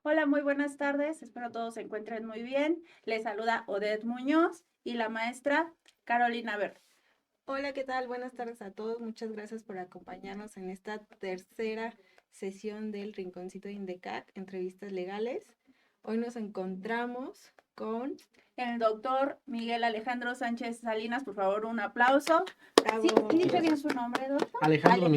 Hola, muy buenas tardes. Espero todos se encuentren muy bien. Les saluda Odette Muñoz y la maestra Carolina Verde. Hola, ¿qué tal? Buenas tardes a todos. Muchas gracias por acompañarnos en esta tercera sesión del Rinconcito de Indecac, entrevistas legales. Hoy nos encontramos con El doctor Miguel Alejandro Sánchez Salinas, por favor, un aplauso. Bravo. ¿Sí dije bien su nombre, doctor? Alejandro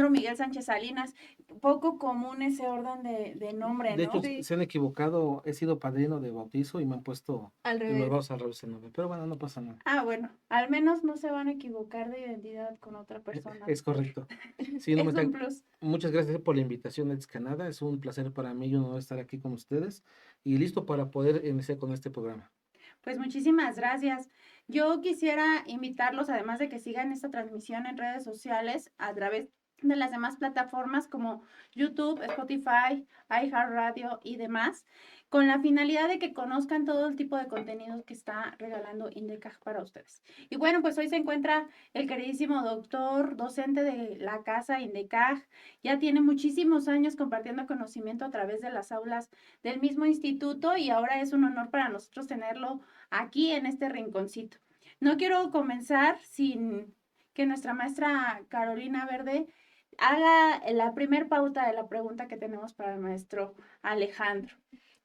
Miguel Sánchez Salinas. Poco común ese orden de nombre, De ¿no? hecho, Sí. se han equivocado, he sido padrino de bautizo y me han puesto Al los revés. vamos al revés el nombre, pero bueno, no pasa nada. Bueno, al menos no se van a equivocar de identidad con otra persona. Es correcto. Sí, no Es me un plus. Muchas gracias por la invitación, Eds Canadá. Es un placer para mí y un honor estar aquí con ustedes y listo para poder iniciar con este programa. Pues muchísimas gracias. Yo quisiera invitarlos, además de que sigan esta transmisión en redes sociales a través de las demás plataformas como YouTube, Spotify, iHeartRadio y demás, con la finalidad de que conozcan todo el tipo de contenidos que está regalando Indecaj para ustedes. Y bueno, pues hoy se encuentra el queridísimo doctor, docente de la casa Indecaj. Ya tiene muchísimos años compartiendo conocimiento a través de las aulas del mismo instituto y ahora es un honor para nosotros tenerlo aquí en este rinconcito. No quiero comenzar sin que nuestra maestra Carolina Verde haga la primer pauta de la pregunta que tenemos para el maestro Alejandro.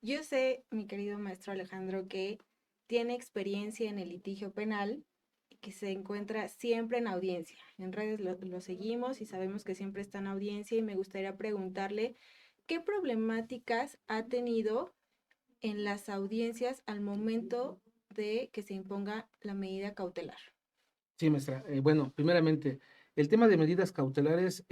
Yo sé, mi querido maestro Alejandro, que tiene experiencia en el litigio penal y que se encuentra siempre en audiencia. En redes lo seguimos y sabemos que siempre está en audiencia y me gustaría preguntarle qué problemáticas ha tenido en las audiencias al momento de que se imponga la medida cautelar. Sí, maestra. Bueno, primeramente, el tema de medidas cautelares,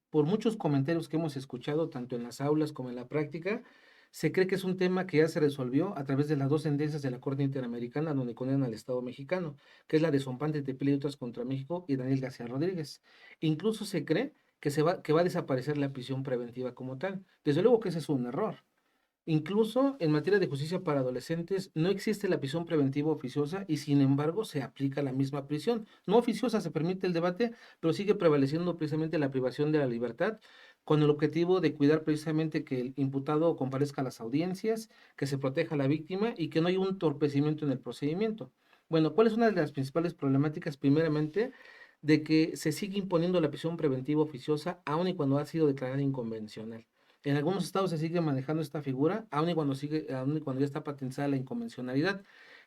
por muchos comentarios que hemos escuchado, tanto en las aulas como en la práctica, se cree que es un tema que ya se resolvió a través de las dos sentencias de la Corte Interamericana donde condenan al Estado mexicano, que es la de Zompante Tepile y otras contra México y Daniel García Rodríguez. Incluso se cree que va a desaparecer la prisión preventiva como tal. Desde luego que ese es un error. Incluso en materia de justicia para adolescentes no existe la prisión preventiva oficiosa y sin embargo se aplica la misma prisión. No oficiosa, se permite el debate, pero sigue prevaleciendo precisamente la privación de la libertad con el objetivo de cuidar precisamente que el imputado comparezca a las audiencias, que se proteja a la víctima y que no haya un entorpecimiento en el procedimiento. Bueno, ¿cuál es una de las principales problemáticas? Primeramente, de que se sigue imponiendo la prisión preventiva oficiosa aun y cuando ha sido declarada inconvencional. En algunos estados se sigue manejando esta figura, aun y cuando ya está patentizada la inconvencionalidad.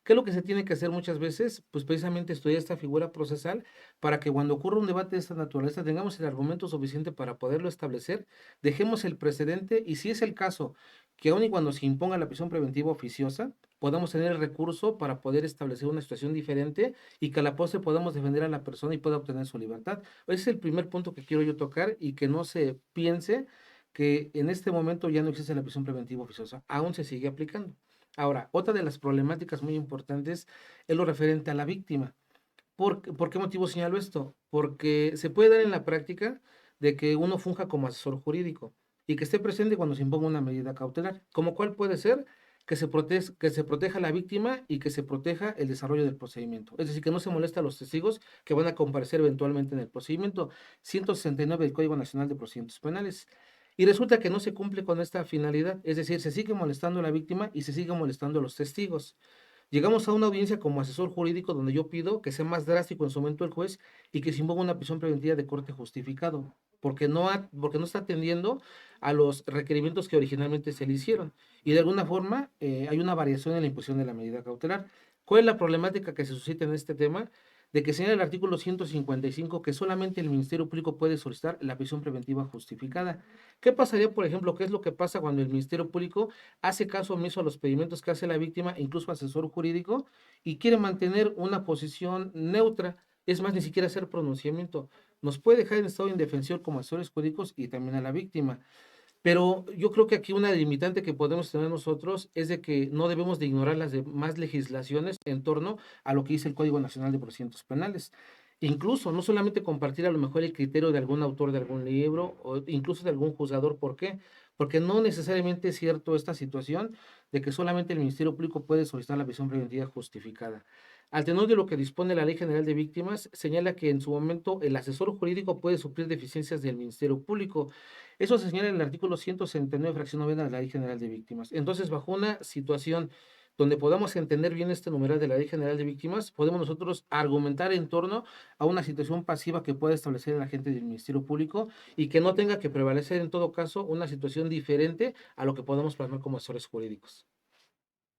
¿Qué es lo que se tiene que hacer muchas veces? Pues precisamente estudiar esta figura procesal para que cuando ocurra un debate de esta naturaleza tengamos el argumento suficiente para poderlo establecer, dejemos el precedente y si es el caso que aun y cuando se imponga la prisión preventiva oficiosa, podamos tener el recurso para poder establecer una situación diferente y que a la postre podamos defender a la persona y pueda obtener su libertad. Ese es el primer punto que quiero yo tocar y que no se piense que en este momento ya no existe la prisión preventiva oficiosa, aún se sigue aplicando. Ahora, otra de las problemáticas muy importantes es lo referente a la víctima. ¿Por qué motivo señalo esto? Porque se puede dar en la práctica de que uno funja como asesor jurídico y que esté presente cuando se imponga una medida cautelar, como cuál puede ser que se proteja a la víctima y que se proteja el desarrollo del procedimiento. Es decir, que no se molesta a los testigos que van a comparecer eventualmente en el procedimiento. 169 del Código Nacional de Procedimientos Penales. Y resulta que no se cumple con esta finalidad, es decir, se sigue molestando a la víctima y se sigue molestando a los testigos. Llegamos a una audiencia como asesor jurídico donde yo pido que sea más drástico en su momento el juez y que se imponga una prisión preventiva de corte justificado, porque no está atendiendo a los requerimientos que originalmente se le hicieron. Y de alguna forma hay una variación en la imposición de la medida cautelar. ¿Cuál es la problemática que se suscita en este tema? De que señala el artículo 155 que solamente el Ministerio Público puede solicitar la prisión preventiva justificada. ¿Qué pasaría, por ejemplo, qué es lo que pasa cuando el Ministerio Público hace caso omiso a los pedimientos que hace la víctima, incluso asesor jurídico, y quiere mantener una posición neutra? Es más, ni siquiera hacer pronunciamiento. Nos puede dejar en estado de indefensión como asesores jurídicos y también a la víctima. Pero yo creo que aquí una limitante que podemos tener nosotros es de que no debemos de ignorar las demás legislaciones en torno a lo que dice el Código Nacional de Procedimientos Penales. Incluso, no solamente compartir a lo mejor el criterio de algún autor de algún libro o incluso de algún juzgador. ¿Por qué? Porque no necesariamente es cierto esta situación de que solamente el Ministerio Público puede solicitar la prisión preventiva justificada. Al tenor de lo que dispone la Ley General de Víctimas, señala que en su momento el asesor jurídico puede suplir deficiencias del Ministerio Público. Eso se señala en el artículo 169, fracción novena de la Ley General de Víctimas. Entonces, bajo una situación donde podamos entender bien este numeral de la Ley General de Víctimas, podemos nosotros argumentar en torno a una situación pasiva que pueda establecer el agente del Ministerio Público y que no tenga que prevalecer en todo caso una situación diferente a lo que podemos plasmar como asesores jurídicos.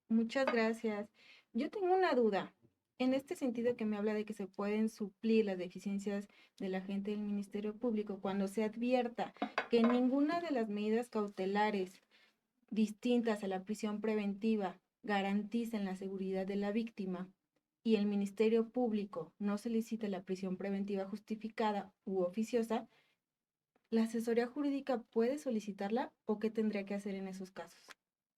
Muchas gracias. Yo tengo una duda. En este sentido que me habla de que se pueden suplir las deficiencias del agente del Ministerio Público cuando se advierta que ninguna de las medidas cautelares distintas a la prisión preventiva garanticen la seguridad de la víctima y el Ministerio Público no solicita la prisión preventiva justificada u oficiosa, ¿la asesoría jurídica puede solicitarla o qué tendría que hacer en esos casos?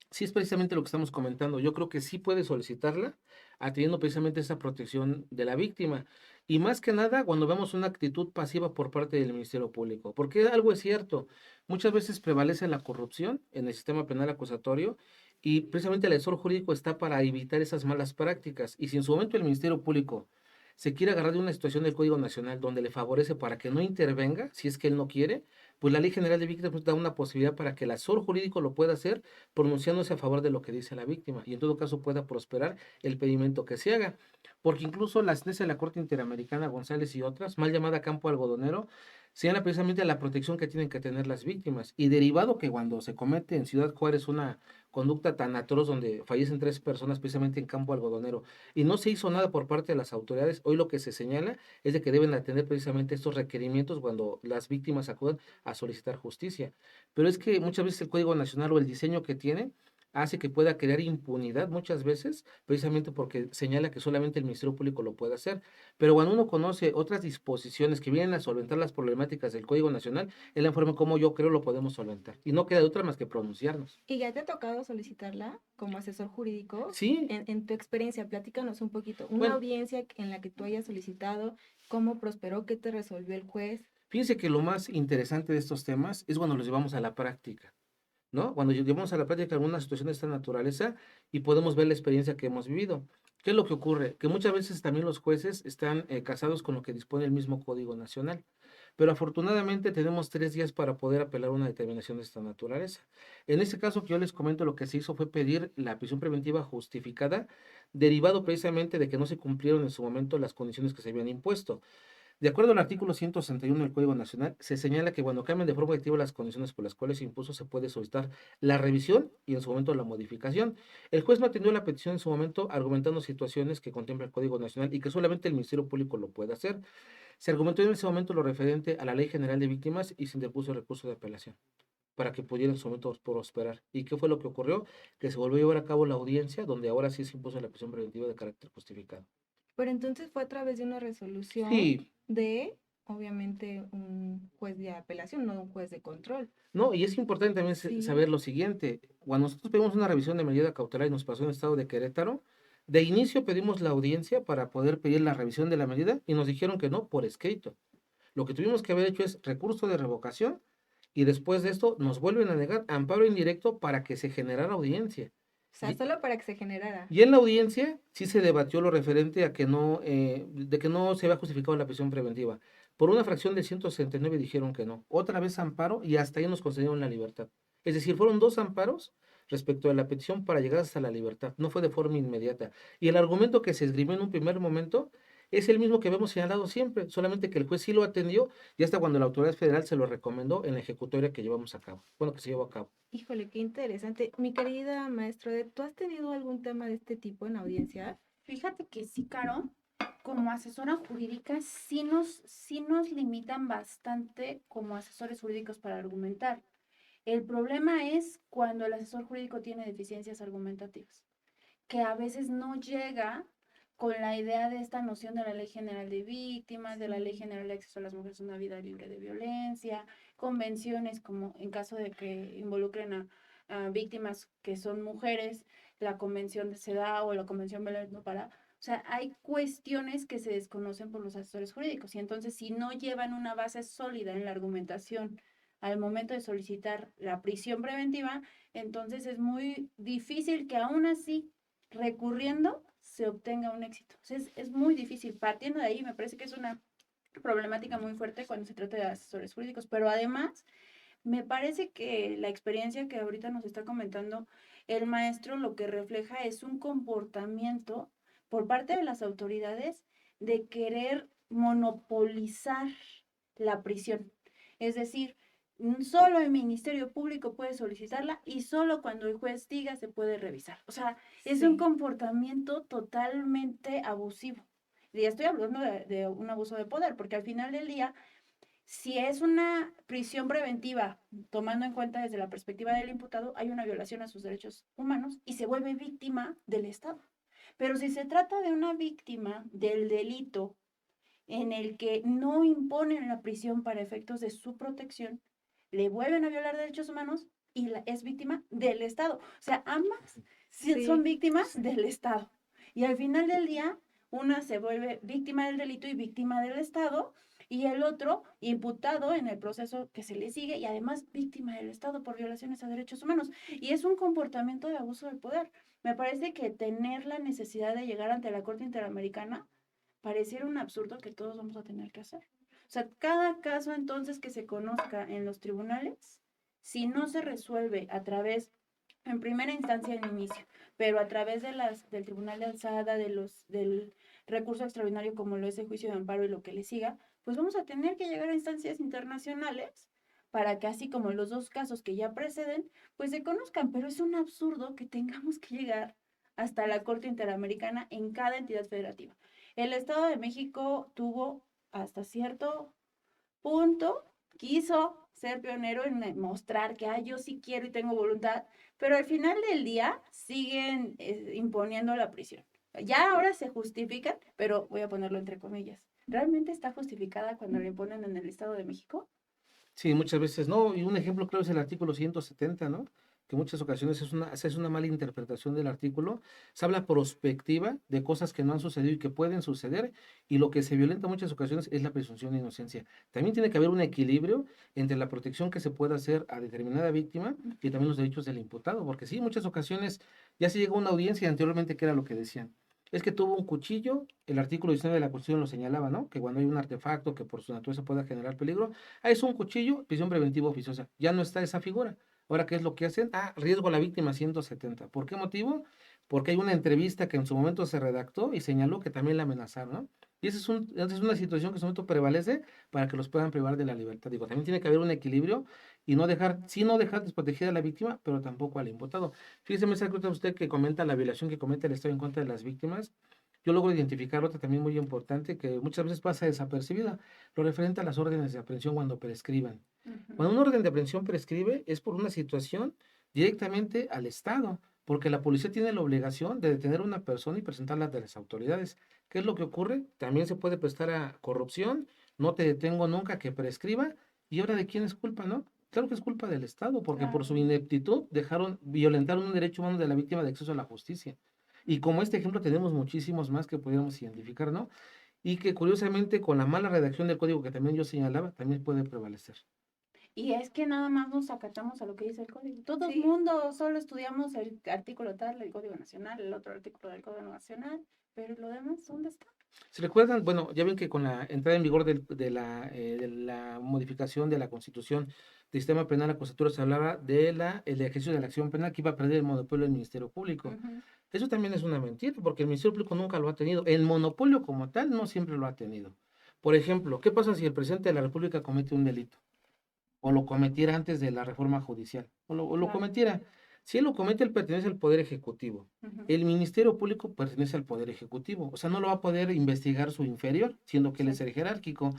Sí, es precisamente lo que estamos comentando. Yo creo que sí puede solicitarla, atendiendo precisamente esa protección de la víctima. Y más que nada, cuando vemos una actitud pasiva por parte del Ministerio Público. Porque algo es cierto, muchas veces prevalece la corrupción en el sistema penal acusatorio y precisamente el asesor jurídico está para evitar esas malas prácticas. Y si en su momento el Ministerio Público se quiere agarrar de una situación del Código Nacional donde le favorece para que no intervenga, si es que él no quiere, pues la Ley General de Víctimas da una posibilidad para que el asesor jurídico lo pueda hacer pronunciándose a favor de lo que dice la víctima y en todo caso pueda prosperar el pedimento que se haga. Porque incluso la sentencia de la Corte Interamericana, González y otras, mal llamada campo algodonero, señala precisamente la protección que tienen que tener las víctimas. Y derivado que cuando se comete en Ciudad Juárez una conducta tan atroz donde fallecen 3 personas precisamente en campo algodonero y no se hizo nada por parte de las autoridades, hoy lo que se señala es de que deben atender precisamente estos requerimientos cuando las víctimas acudan a solicitar justicia. Pero es que muchas veces el Código Nacional o el diseño que tiene hace que pueda crear impunidad muchas veces, precisamente porque señala que solamente el Ministerio Público lo puede hacer. Pero cuando uno conoce otras disposiciones que vienen a solventar las problemáticas del Código Nacional, es la forma como yo creo lo podemos solventar. Y no queda de otra más que pronunciarnos. ¿Y ya te ha tocado solicitarla como asesor jurídico? Sí, En tu experiencia, platícanos un poquito. Una bueno, audiencia en la que tú hayas solicitado, ¿cómo prosperó? ¿Qué te resolvió el juez? fíjense que lo más interesante de estos temas es cuando los llevamos a la práctica. ¿No? Cuando llevamos a la práctica alguna situación de esta naturaleza y podemos ver la experiencia que hemos vivido. ¿Qué es lo que ocurre? Que muchas veces también los jueces están casados con lo que dispone el mismo Código Nacional. Pero afortunadamente tenemos 3 días para poder apelar una determinación de esta naturaleza. En este caso que yo les comento, lo que se hizo fue pedir la prisión preventiva justificada, derivado precisamente de que no se cumplieron en su momento las condiciones que se habían impuesto. De acuerdo al artículo 161 del Código Nacional, se señala que cuando cambien de forma activa las condiciones por las cuales se impuso, se puede solicitar la revisión y en su momento la modificación. El juez no atendió la petición en su momento, argumentando situaciones que contempla el Código Nacional y que solamente el Ministerio Público lo puede hacer. Se argumentó en ese momento lo referente a la Ley General de Víctimas y se interpuso el recurso de apelación para que pudiera en su momento prosperar. ¿Y qué fue lo que ocurrió? Que se volvió a llevar a cabo la audiencia, donde ahora sí se impuso la prisión preventiva de carácter justificado. Pero entonces fue a través de una resolución Sí, de, obviamente, un juez de apelación, no un juez de control. no, y es importante también Sí, saber lo siguiente. Cuando nosotros pedimos una revisión de medida cautelar y nos pasó en el estado de Querétaro, de inicio pedimos la audiencia para poder pedir la revisión de la medida y nos dijeron que no por escrito. Lo que tuvimos que haber hecho es recurso de revocación y después de esto nos vuelven a negar amparo indirecto para que se generara audiencia. o sea, Y, solo para que se generara. y en la audiencia sí se debatió lo referente a que no, de que no se había justificado la prisión preventiva. Por una fracción de 169 dijeron que no. Otra vez amparo y hasta ahí nos concedieron la libertad. Es decir, fueron 2 amparos respecto a la petición para llegar hasta la libertad. No fue de forma inmediata. Y el argumento que se esgrimió en un primer momento es el mismo que hemos señalado siempre, solamente que el juez sí lo atendió y hasta cuando la autoridad federal se lo recomendó en la ejecutoria que llevamos a cabo. Bueno, que se llevó a cabo. Híjole, qué interesante. Mi querida maestra, ¿tú has tenido algún tema de este tipo en audiencia? Fíjate que sí, Caro, como asesora jurídica, sí nos limitan bastante como asesores jurídicos para argumentar. El problema es cuando el asesor jurídico tiene deficiencias argumentativas, que a veces no llega con la idea de esta noción de la Ley General de Víctimas, de la Ley General de Acceso a las Mujeres a una Vida Libre de Violencia, convenciones como en caso de que involucren a víctimas que son mujeres, la Convención de CEDAW o la Convención Belén do Pará. O sea, hay cuestiones que se desconocen por los asesores jurídicos y entonces si no llevan una base sólida en la argumentación al momento de solicitar la prisión preventiva, entonces es muy difícil que aún así, recurriendo, se obtenga un éxito. O sea, es muy difícil. Partiendo de ahí, me parece que es una problemática muy fuerte cuando se trata de asesores jurídicos, pero además me parece que la experiencia que ahorita nos está comentando el maestro lo que refleja es un comportamiento por parte de las autoridades de querer monopolizar la prisión. Es decir, solo el Ministerio Público puede solicitarla y solo cuando el juez diga se puede revisar. O sea, es un Sí, comportamiento totalmente abusivo. Y estoy hablando de un abuso de poder, porque al final del día, si es una prisión preventiva, tomando en cuenta desde la perspectiva del imputado, hay una violación a sus derechos humanos y se vuelve víctima del Estado. Pero si se trata de una víctima del delito en el que no imponen la prisión para efectos de su protección, le vuelven a violar derechos humanos y es víctima del Estado. O sea, ambas son sí, víctimas del Estado. Y al final del día, una se vuelve víctima del delito y víctima del Estado, y el otro imputado en el proceso que se le sigue y además víctima del Estado por violaciones a derechos humanos. Y es un comportamiento de abuso del poder. Me parece que tener la necesidad de llegar ante la Corte Interamericana pareciera un absurdo que todos vamos a tener que hacer. O sea, cada caso entonces que se conozca en los tribunales, si no se resuelve a través, en primera instancia en inicio, pero a través del tribunal de alzada, del recurso extraordinario como lo es el juicio de amparo y lo que le siga, pues vamos a tener que llegar a instancias internacionales para que así como los dos casos que ya preceden, pues se conozcan, pero es un absurdo que tengamos que llegar hasta la Corte Interamericana en cada entidad federativa. El Estado de México tuvo hasta cierto punto, quiso ser pionero en mostrar que yo sí quiero y tengo voluntad, pero al final del día siguen imponiendo la prisión. Ya ahora se justifican, pero voy a ponerlo entre comillas. ¿Realmente está justificada cuando la imponen en el Estado de México? Sí, muchas veces no, y un ejemplo creo es el artículo 170, ¿no? Que en muchas ocasiones se hace una mala interpretación del artículo, se habla prospectiva de cosas que no han sucedido y que pueden suceder, y lo que se violenta en muchas ocasiones es la presunción de inocencia. También tiene que haber un equilibrio entre la protección que se pueda hacer a determinada víctima y también los derechos del imputado, porque sí, en muchas ocasiones ya se llegó a una audiencia anteriormente que era lo que decían. Es que tuvo un cuchillo, el artículo 19 de la Constitución lo señalaba, ¿no? Que cuando hay un artefacto que por su naturaleza pueda generar peligro, es un cuchillo, prisión preventiva oficiosa. Ya no está esa figura. Ahora, ¿qué es lo que hacen? Riesgo a la víctima 170. ¿Por qué motivo? Porque hay una entrevista que en su momento se redactó y señaló que también la amenazaron, ¿no? Y esa es una situación que en su momento prevalece para que los puedan privar de la libertad. Digo, también tiene que haber un equilibrio y no dejar desprotegida a la víctima, pero tampoco al imputado. Fíjese, me saca usted que comenta la violación que comete el Estado en contra de las víctimas. Yo logro identificar otra también muy importante que muchas veces pasa desapercibida, lo referente a las órdenes de aprehensión cuando prescriban. Cuando un orden de aprehensión prescribe es por una situación directamente al Estado, porque la policía tiene la obligación de detener a una persona y presentarla ante las autoridades. ¿Qué es lo que ocurre? También se puede prestar a corrupción, no te detengo nunca que prescriba, y ahora de quién es culpa, ¿no? Claro que es culpa del Estado, porque por su Claro. ineptitud violentaron un derecho humano de la víctima de acceso a la justicia. Y como este ejemplo tenemos muchísimos más que pudiéramos identificar, ¿no? Y que curiosamente con la mala redacción del código que también yo señalaba, también puede prevalecer. Y es que nada más nos acatamos a lo que dice el código. Todo el sí, mundo solo estudiamos el artículo tal del Código Nacional, el otro artículo del Código Nacional, pero lo demás, ¿dónde está? ¿Se recuerdan? Bueno, ya ven que con la entrada en vigor de la modificación de la Constitución del sistema penal acusatorio se hablaba el ejercicio de la acción penal que iba a perder el monopolio del Ministerio Público. Ujú. Eso también es una mentira, porque el Ministerio Público nunca lo ha tenido. El monopolio como tal no siempre lo ha tenido. Por ejemplo, ¿qué pasa si el presidente de la República comete un delito? O lo cometiera antes de la reforma judicial, o lo Claro. cometiera. Si él lo comete, él pertenece al Poder Ejecutivo. Ujú. El Ministerio Público pertenece al Poder Ejecutivo. O sea, no lo va a poder investigar su inferior, siendo que él es Sí. el jerárquico.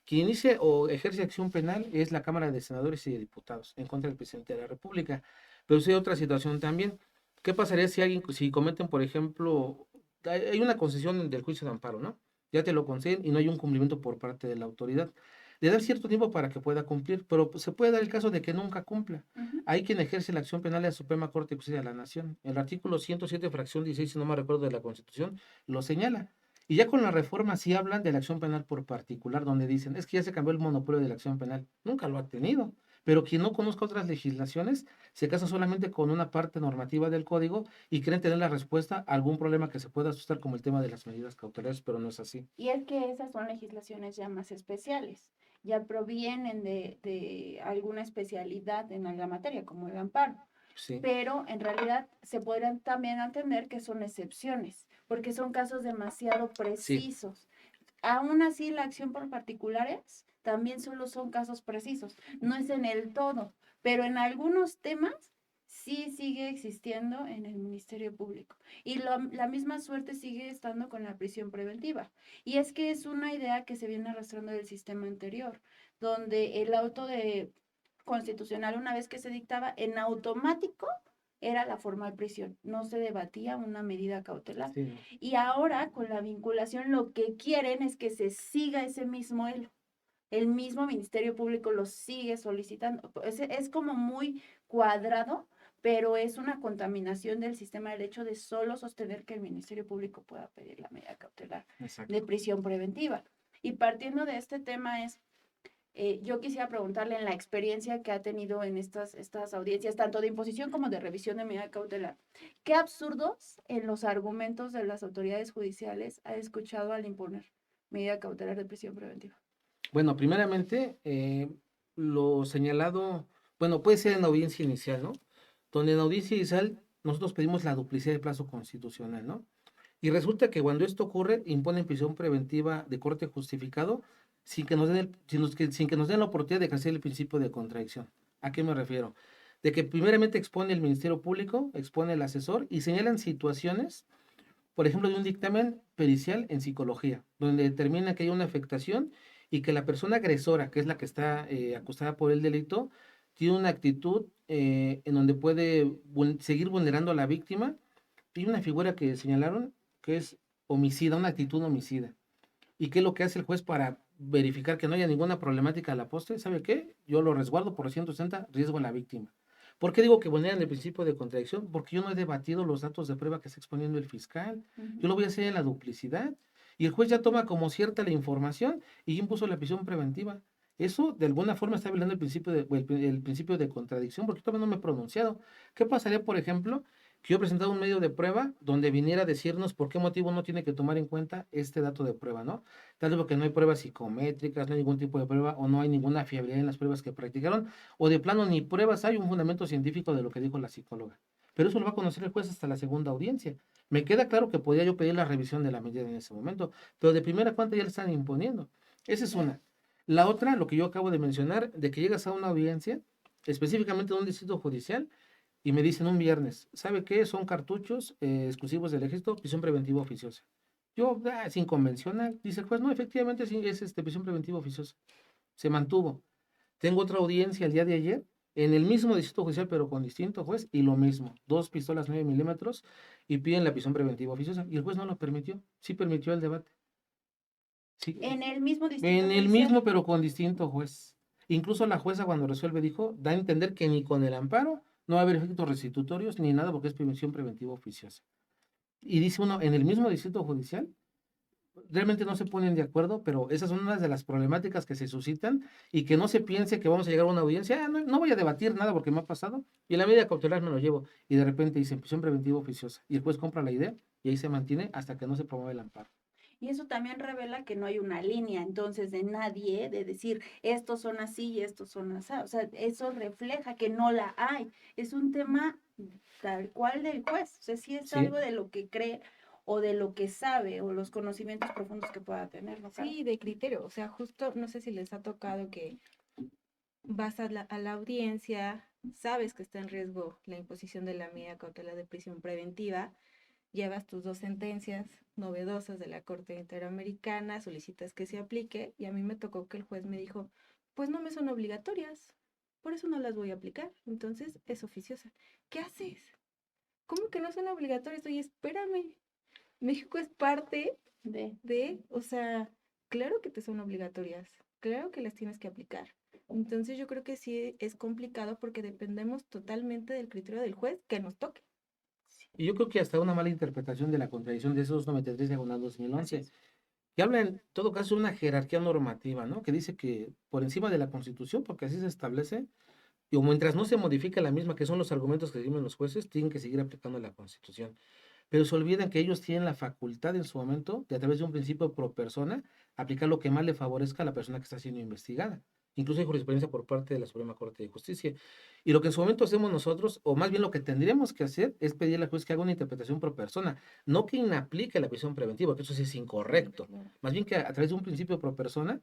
Quien inicia o ejerce acción penal es la Cámara de Senadores y de Diputados en contra del presidente de la República. Pero sí hay otra situación también. ¿Qué pasaría si cometen, por ejemplo, hay una concesión del juicio de amparo, ¿no? Ya te lo conceden y no hay un cumplimiento por parte de la autoridad. Le da cierto tiempo para que pueda cumplir, pero se puede dar el caso de que nunca cumpla. Ujú. Hay quien ejerce la acción penal de la Suprema Corte de Justicia de la Nación. El artículo 107, fracción 16, si no me recuerdo, de la Constitución, lo señala. Y ya con la reforma sí hablan de la acción penal por particular, donde dicen, es que ya se cambió el monopolio de la acción penal. Nunca lo ha tenido, Pero quien no conozca otras legislaciones se casa solamente con una parte normativa del código y creen tener la respuesta a algún problema que se pueda asustar como el tema de las medidas cautelares, pero no es así. Y es que esas son legislaciones ya más especiales, ya provienen de alguna especialidad en la materia, como el amparo. Sí, Pero en realidad se podrían también entender que son excepciones, porque son casos demasiado sí, precisos. Aún así, la acción por particulares también solo son casos precisos, no es en el todo, pero en algunos temas sí sigue existiendo en el Ministerio Público. Y la misma suerte sigue estando con la prisión preventiva. Y es que es una idea que se viene arrastrando del sistema anterior, donde el auto de constitucional, una vez que se dictaba, en automático era la formal prisión, no se debatía una medida cautelar. sí, no. Y ahora con la vinculación lo que quieren es que se siga ese mismo hilo. El mismo Ministerio Público lo sigue solicitando. Es como muy cuadrado, pero es una contaminación del sistema el hecho de solo sostener que el Ministerio Público pueda pedir la medida cautelar de Exacto. prisión preventiva. Y partiendo de este tema yo quisiera preguntarle en la experiencia que ha tenido en estas audiencias, tanto de imposición como de revisión de medida cautelar, ¿qué absurdos en los argumentos de las autoridades judiciales ha escuchado al imponer medida cautelar de prisión preventiva? Bueno, primeramente, lo señalado, bueno, puede ser en audiencia inicial, ¿no? Donde en audiencia inicial nosotros pedimos la duplicidad de plazo constitucional, ¿no? Y resulta que cuando esto ocurre, imponen prisión preventiva de corte justificado sin que nos den sin que nos den la oportunidad de ejercer el principio de contradicción. ¿A qué me refiero? De que primeramente expone el Ministerio Público, expone el asesor y señalan situaciones, por ejemplo, de un dictamen pericial en psicología, donde determina que hay una afectación y que la persona agresora, que es la que está acusada por el delito, tiene una actitud en donde puede seguir vulnerando a la víctima. Hay una figura que señalaron que es homicida, una actitud homicida. ¿Y qué es lo que hace el juez para verificar que no haya ninguna problemática a la postre? ¿Sabe qué? Yo lo resguardo por 160, riesgo a la víctima. ¿Por qué digo que vulneran el principio de contradicción? Porque yo no he debatido los datos de prueba que está exponiendo el fiscal. Yo lo voy a hacer en la duplicidad. Y el juez ya toma como cierta la información y impuso la prisión preventiva. Eso de alguna forma está violando el principio de contradicción, porque todavía no me he pronunciado. ¿Qué pasaría, por ejemplo, que yo presentara un medio de prueba donde viniera a decirnos por qué motivo no tiene que tomar en cuenta este dato de prueba, ¿no? Tal vez porque no hay pruebas psicométricas, no hay ningún tipo de prueba o no hay ninguna fiabilidad en las pruebas que practicaron, o de plano ni pruebas hay un fundamento científico de lo que dijo la psicóloga. Pero eso lo va a conocer el juez hasta la segunda audiencia. Me queda claro que podía yo pedir la revisión de la medida en ese momento, pero de primera cuenta ya le están imponiendo. Esa es una. La otra, lo que yo acabo de mencionar, de que llegas a una audiencia, específicamente en un distrito judicial, y me dicen un viernes, ¿sabe qué? Son cartuchos exclusivos del ejército, prisión preventiva oficiosa. Yo, sin convencional, dice el juez, no, efectivamente sí, es prisión preventiva oficiosa. Se mantuvo. Tengo otra audiencia el día de ayer, en el mismo distrito judicial, pero con distinto juez, y lo mismo, 2 pistolas 9 milímetros, y piden la prisión preventiva oficiosa, y el juez no lo permitió, sí permitió el debate. Sí, En el mismo distrito en el judicial. mismo, pero con distinto juez. Incluso la jueza cuando resuelve dijo, da a entender que ni con el amparo no va a haber efectos restitutorios ni nada porque es prisión preventiva oficiosa. Y dice uno, en el mismo distrito judicial, realmente no se ponen de acuerdo, pero esas son unas de las problemáticas que se suscitan y que no se piense que vamos a llegar a una audiencia, no, no voy a debatir nada porque me ha pasado y en la medida cautelar me lo llevo y de repente dicen prisión preventiva oficiosa y el juez compra la idea y ahí se mantiene hasta que no se promueve el amparo. Y eso también revela que no hay una línea entonces de nadie de decir estos son así y estos son así. O sea, eso refleja que no la hay. Es un tema tal cual del juez. O sea, sí es Sí, algo de lo que cree o de lo que sabe o los conocimientos profundos que pueda tener, ¿no? Caro? Sí, de criterio. O sea, justo, no sé si les ha tocado que vas a la audiencia, sabes que está en riesgo la imposición de la medida cautelar de prisión preventiva, llevas tus 2 sentencias novedosas de la Corte Interamericana, solicitas que se aplique, y a mí me tocó que el juez me dijo, pues no me son obligatorias, por eso no las voy a aplicar, entonces es oficiosa. ¿Qué haces? ¿Cómo que no son obligatorias? Oye, espérame, México es parte o sea, claro que te son obligatorias, claro que las tienes que aplicar. Entonces yo creo que sí es complicado porque dependemos totalmente del criterio del juez que nos toque. y yo creo que hasta una mala interpretación de la contradicción de esos 93/2011, que habla en todo caso de una jerarquía normativa, ¿no? Que dice que por encima de la Constitución, porque así se establece, Y mientras no se modifique la misma, que son los argumentos que esgrimen los jueces, tienen que seguir aplicando la Constitución. Pero se olvidan que ellos tienen la facultad en su momento, de a través de un principio pro persona, aplicar lo que más le favorezca a la persona que está siendo investigada. Incluso hay jurisprudencia por parte de la Suprema Corte de Justicia. Y lo que en su momento hacemos nosotros, o más bien lo que tendríamos que hacer, es pedirle al juez que haga una interpretación pro persona, no que inaplique la prisión preventiva, que eso sí es incorrecto. Claro. Más bien que a través de un principio pro persona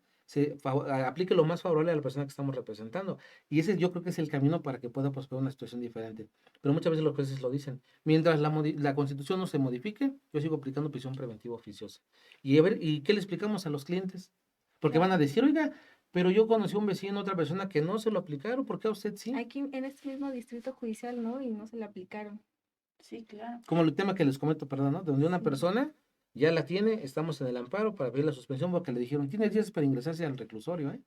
aplique lo más favorable a la persona que estamos representando. Y ese yo creo que es el camino para que pueda prosperar una situación diferente. Pero muchas veces los jueces lo dicen. Mientras la Constitución no se modifique, yo sigo aplicando prisión preventiva oficiosa. Y a ver, ¿y qué le explicamos a los clientes? Porque van a decir, oiga, pero yo conocí a un vecino, otra persona que no se lo aplicaron, ¿por qué a usted sí? Aquí en este mismo distrito judicial, ¿no? Y no se le aplicaron. Sí, claro. Como el tema que les comento, perdón, ¿no? Donde una Sí. persona ya la tiene, estamos en el amparo para pedir la suspensión porque le dijeron, tiene días para ingresarse al reclusorio, ¿eh?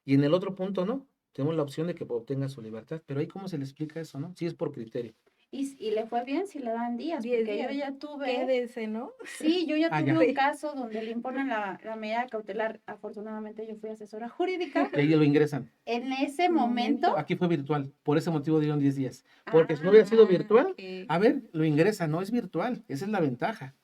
Y en el otro punto, no. Tenemos la opción de que obtenga su libertad. Pero ahí, ¿cómo se le explica eso, no? Sí es por criterio. Y le fue bien si le dan días, 10 porque yo días. ya tuve, Quédese, ¿no? sí, yo ya Ah, tuve ya. un caso donde le imponen la medida cautelar. Afortunadamente yo fui asesora jurídica. Y ahí lo ingresan. En ese momento, Aquí fue virtual. Por ese motivo dieron 10 días. Porque si no hubiera sido Ah, virtual, ok. a ver, lo ingresan, no es virtual. Esa es la ventaja.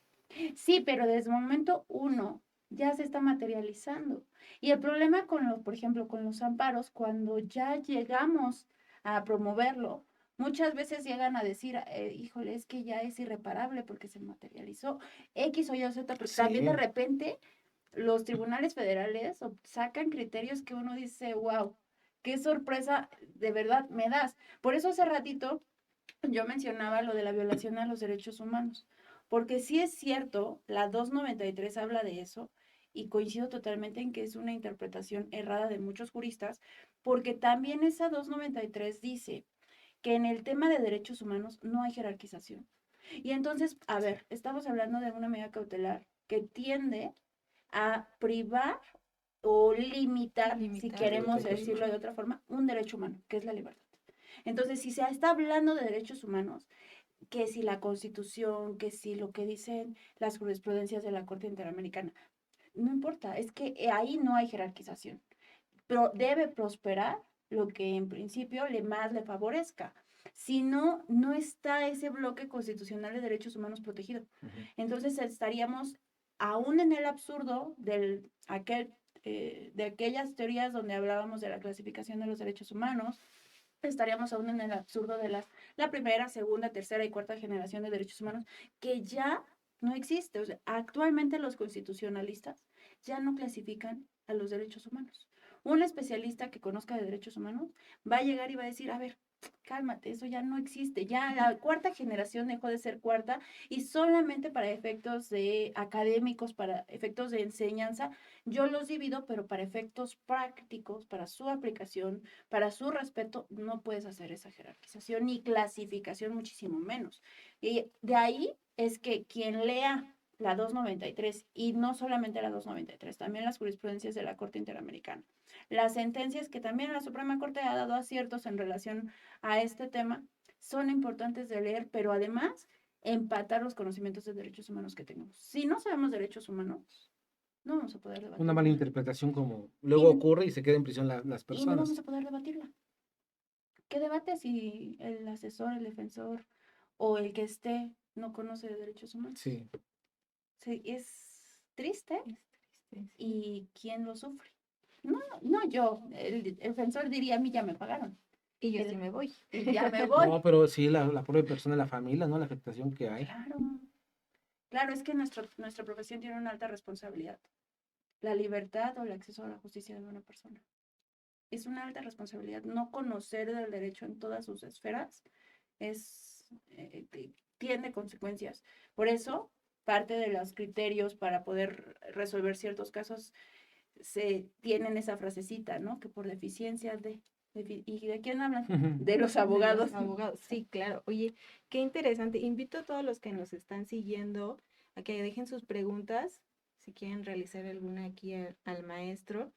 sí, pero desde el momento uno ya se está materializando. Y el problema con los, por ejemplo, con los amparos, cuando ya llegamos a promoverlo, muchas veces llegan a decir, híjole, es que ya es irreparable porque se materializó X o Y o Z, porque también de Sí. repente los tribunales federales sacan criterios que uno dice, wow, qué sorpresa de verdad me das. Por eso hace ratito yo mencionaba lo de la violación a los derechos humanos, porque sí es cierto, la 293 habla de eso y coincido totalmente en que es una interpretación errada de muchos juristas, porque también esa 293 dice que en el tema de derechos humanos no hay jerarquización. Y entonces, a ver, estamos hablando de una medida cautelar que tiende a privar o limitar, si Limitar queremos el decirlo de otra forma, un derecho humano, que es la libertad. Entonces, si se está hablando de derechos humanos, que si la Constitución, que si lo que dicen las jurisprudencias de la Corte Interamericana, no importa, es que ahí no hay jerarquización, pero debe prosperar lo que en principio más le favorezca. Si no, no está ese bloque constitucional de derechos humanos protegido. Entonces estaríamos aún en el absurdo de aquellas teorías donde hablábamos de la clasificación de los derechos humanos, estaríamos aún en el absurdo de la primera, segunda, tercera y cuarta generación de derechos humanos, que ya no existe. O sea, actualmente los constitucionalistas ya no clasifican a los derechos humanos. Un especialista que conozca de derechos humanos va a llegar y va a decir, a ver, cálmate, eso ya no existe. Ya la cuarta generación dejó de ser cuarta y solamente para efectos de académicos, para efectos de enseñanza, yo los divido, pero para efectos prácticos, para su aplicación, para su respeto, no puedes hacer esa jerarquización ni clasificación, muchísimo menos. Y de ahí es que quien lea la 293 y no solamente la 293, también las jurisprudencias de la Corte Interamericana, las sentencias que también la Suprema Corte ha dado aciertos en relación a este tema, son importantes de leer, pero además empatar los conocimientos de derechos humanos que tenemos. Si no sabemos derechos humanos, no vamos a poder debatir. Una mala interpretación como luego ocurre y se queda en prisión las Y no personas. vamos a poder debatirla. ¿Qué debate si el asesor, el defensor o el que esté no conoce de derechos humanos? Sí. Sí, es triste. Es triste, sí. ¿Y quién lo sufre? No, no yo. El defensor diría, a mí ya me pagaron. Y yo El- sí me voy. Y ya me voy. No, pero sí, la pobre persona, la familia, ¿no? La afectación que hay. Claro. Claro, es que nuestra profesión tiene una alta responsabilidad. La libertad o el acceso a la justicia de una persona. Es una alta responsabilidad. No conocer del derecho en todas sus esferas tiene consecuencias. Por eso, parte de los criterios para poder resolver ciertos casos se tienen esa frasecita, ¿no? Que por deficiencia ¿Y de quién hablan? De los abogados. De los abogados, sí, claro. Oye, qué interesante. Invito a todos los que nos están siguiendo a que dejen sus preguntas, si quieren realizar alguna aquí al maestro.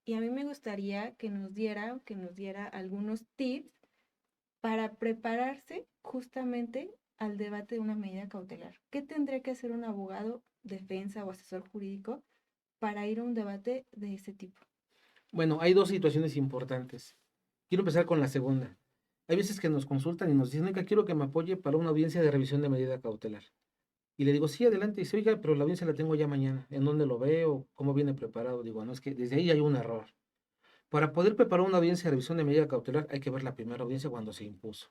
Y a mí me gustaría que nos diera algunos tips para prepararse justamente al debate de una medida cautelar. ¿Qué tendría que hacer un abogado, defensa o asesor jurídico para ir a un debate de ese tipo? Bueno, hay dos situaciones importantes. Quiero empezar con la segunda. Hay veces que nos consultan y nos dicen, oiga, quiero que me apoye para una audiencia de revisión de medida cautelar. Y le digo, sí, adelante. Y dice, oiga, pero la audiencia la tengo ya mañana. ¿En dónde lo veo? ¿Cómo viene preparado? Digo, no, es que desde ahí hay un error. Para poder preparar una audiencia de revisión de medida cautelar hay que ver la primera audiencia cuando se impuso.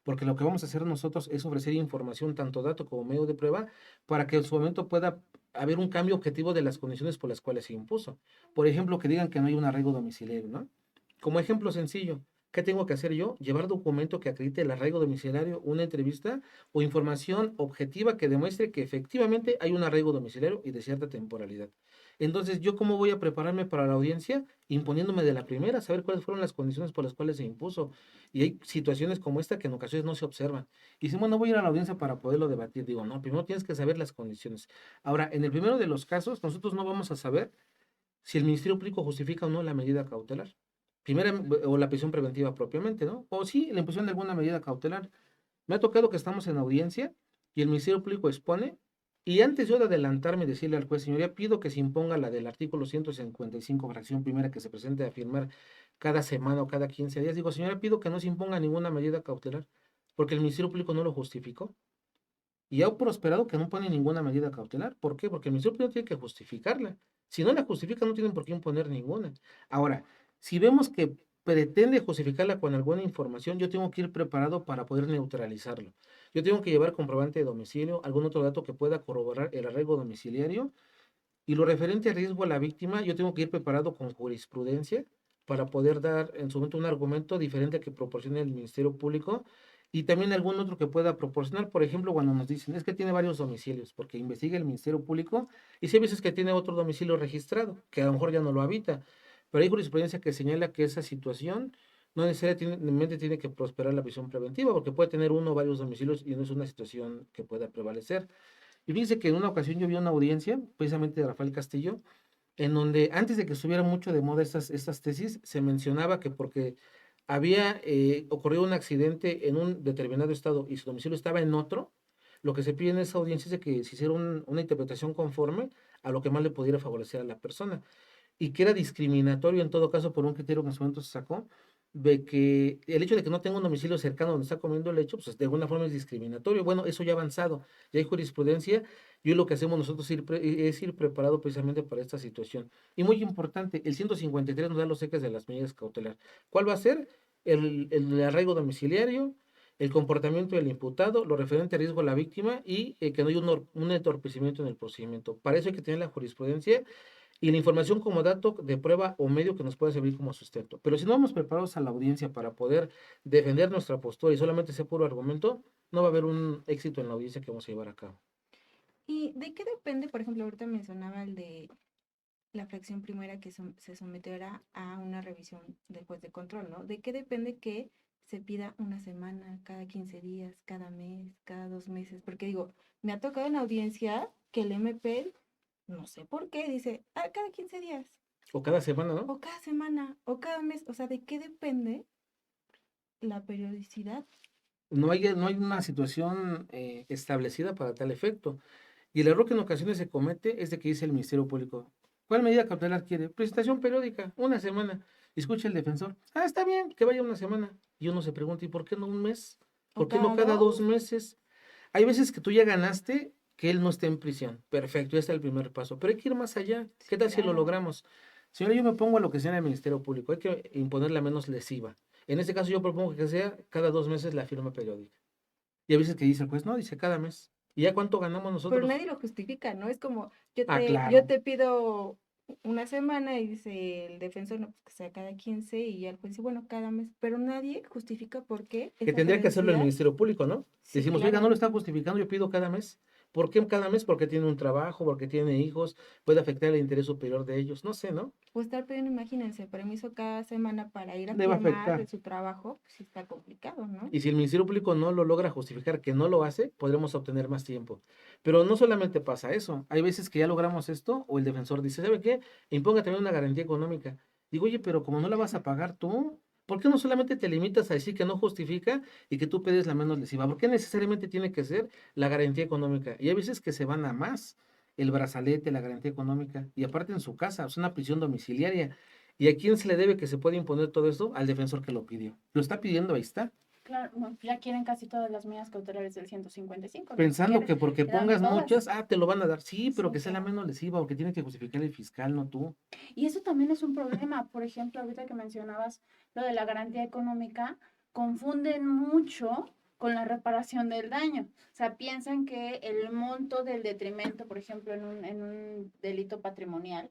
Porque lo que vamos a hacer nosotros es ofrecer información, tanto dato como medio de prueba, para que en su momento pueda haber un cambio objetivo de las condiciones por las cuales se impuso. Por ejemplo, que digan que no hay un arraigo domiciliario, ¿no? Como ejemplo sencillo, ¿qué tengo que hacer yo? Llevar documento que acredite el arraigo domiciliario, una entrevista o información objetiva que demuestre que efectivamente hay un arraigo domiciliario y de cierta temporalidad. Entonces, ¿yo cómo voy a prepararme para la audiencia? Imponiéndome de la primera, saber cuáles fueron las condiciones por las cuales se impuso. Y hay situaciones como esta que en ocasiones no se observan. Y dicen, bueno, voy a ir a la audiencia para poderlo debatir. Digo, no, primero tienes que saber las condiciones. Ahora, en el primero de los casos, nosotros no vamos a saber si el Ministerio Público justifica o no la medida cautelar. Primera, o la prisión preventiva propiamente, ¿no? O sí, la imposición de alguna medida cautelar. Me ha tocado que estamos en audiencia y el Ministerio Público expone, y antes yo de adelantarme y decirle al juez, señoría, pido que se imponga la del artículo 155, fracción primera, que se presente a firmar cada semana o cada 15 días. Digo, señora, pido que no se imponga ninguna medida cautelar, porque el Ministerio Público no lo justificó. Y ha prosperado que no pone ninguna medida cautelar. ¿Por qué? Porque el Ministerio Público tiene que justificarla. Si no la justifica, no tienen por qué imponer ninguna. Ahora, si vemos que pretende justificarla con alguna información, yo tengo que ir preparado para poder neutralizarlo. Yo tengo que llevar comprobante de domicilio, algún otro dato que pueda corroborar el arraigo domiciliario, y lo referente a riesgo a la víctima, yo tengo que ir preparado con jurisprudencia para poder dar en su momento un argumento diferente que proporcione el Ministerio Público, y también algún otro que pueda proporcionar. Por ejemplo, cuando nos dicen, es que tiene varios domicilios, porque investiga el Ministerio Público, y si hay veces que tiene otro domicilio registrado, que a lo mejor ya no lo habita, pero hay jurisprudencia que señala que esa situación no necesariamente tiene que prosperar la prisión preventiva, porque puede tener uno o varios domicilios y no es una situación que pueda prevalecer. Y fíjense que en una ocasión yo vi una audiencia, precisamente de Rafael Castillo, en donde antes de que estuviera mucho de moda estas tesis, se mencionaba que porque había ocurrido un accidente en un determinado estado y su domicilio estaba en otro, lo que se pide en esa audiencia es de que se hiciera una interpretación conforme a lo que más le pudiera favorecer a la persona, y que era discriminatorio en todo caso por un criterio que en su momento se sacó, de que el hecho de que no tenga un domicilio cercano donde está comiendo el hecho, pues de alguna forma es discriminatorio. Bueno, eso ya ha avanzado, ya hay jurisprudencia, y hoy lo que hacemos nosotros es ir preparado precisamente para esta situación. Y muy importante, el 153 nos da los ejes de las medidas cautelares. ¿Cuál va a ser? El arraigo domiciliario, el comportamiento del imputado, lo referente a riesgo a la víctima, y que no hay un entorpecimiento en el procedimiento. Para eso hay que tener la jurisprudencia y la información como dato de prueba o medio que nos pueda servir como sustento. Pero si no vamos preparados a la audiencia para poder defender nuestra postura y solamente ese puro argumento, no va a haber un éxito en la audiencia que vamos a llevar a cabo. ¿Y de qué depende? Por ejemplo, ahorita mencionaba el de la fracción primera que se someterá a una revisión del juez de control, ¿no? ¿De qué depende que se pida una semana, cada 15 días, cada mes, cada 2 meses? Porque digo, me ha tocado en audiencia que el MP, no sé por qué, dice, cada 15 días, O cada semana, ¿no? o cada semana, o cada mes. O sea, ¿de qué depende la periodicidad? No hay una situación establecida para tal efecto. Y el error que en ocasiones se comete es de que dice el Ministerio Público, ¿cuál medida cautelar quiere? Presentación periódica, una semana. Y escucha el defensor, está bien, que vaya una semana. Y uno se pregunta, ¿y por qué no un mes? ¿O ¿Por qué no cada cada 2 dos? meses? Hay veces que tú ya ganaste que él no esté en prisión. Perfecto, ya está el primer paso. Pero hay que ir más allá. ¿Qué Sí, tal si lo claro. logramos? Señora, yo me pongo a lo que sea en el Ministerio Público. Hay que imponer la menos lesiva. En este caso yo propongo que sea cada 2 meses la firma periódica. Y a veces que dice el juez, no, dice cada mes. ¿Y ya cuánto ganamos Pero nosotros? nadie lo justifica, ¿no? Es como, yo Claro. te pido una semana y dice el defensor, no, pues que sea cada 15 y ya el juez dice, bueno, cada mes, pero nadie justifica por qué Que esa tendría que hacerlo el periodicidad. Ministerio Público, ¿no? Sí, Decimos, oiga, no lo claro. está justificando, yo pido cada mes. ¿Por qué cada mes? Porque tiene un trabajo, porque tiene hijos, puede afectar el interés superior de ellos, no sé, ¿no? O estar pidiendo, imagínense, permiso cada semana para ir a Le va a firmar afectar. de su trabajo, pues sí está complicado, ¿no? Y si el Ministerio Público no lo logra justificar que no lo hace, podremos obtener más tiempo. Pero no solamente pasa eso. Hay veces que ya logramos esto, o el defensor dice, ¿sabe qué? Imponga también una garantía económica. Digo, oye, pero como no la vas a pagar tú, ¿por qué no solamente te limitas a decir que no justifica y que tú pides la menos lesiva? ¿Por qué necesariamente tiene que ser la garantía económica? Y hay veces que se van a más, el brazalete, la garantía económica, y aparte en su casa, es una prisión domiciliaria. ¿Y a quién se le debe que se puede imponer todo esto? Al defensor que lo pidió. Lo está pidiendo, ahí está. Claro, no, ya quieren casi todas las medidas cautelares del 155, ¿no? Pensando que porque Te dan pongas todas. muchas, te lo van a dar. Sí, pero Sí, que sea la claro. menos lesiva o que tiene que justificar el fiscal, no tú. Y eso también es un problema. Por ejemplo, ahorita que mencionabas lo de la garantía económica, confunden mucho con la reparación del daño. O sea, piensan que el monto del detrimento, por ejemplo, en un delito patrimonial.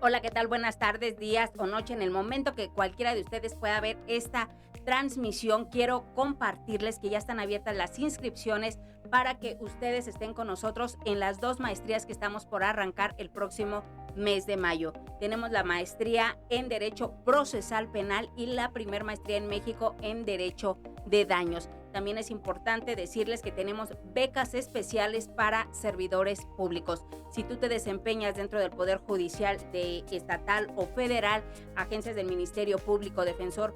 Hola, ¿qué tal? Buenas tardes, días o noche. En el momento que cualquiera de ustedes pueda ver esta transmisión, quiero compartirles que ya están abiertas las inscripciones para que ustedes estén con nosotros en las 2 maestrías que estamos por arrancar el próximo mes de mayo. Tenemos la maestría en Derecho Procesal Penal y la primer maestría en México en Derecho de Daños. También es importante decirles que tenemos becas especiales para servidores públicos. Si tú te desempeñas dentro del Poder Judicial estatal o federal, agencias del Ministerio Público, defensor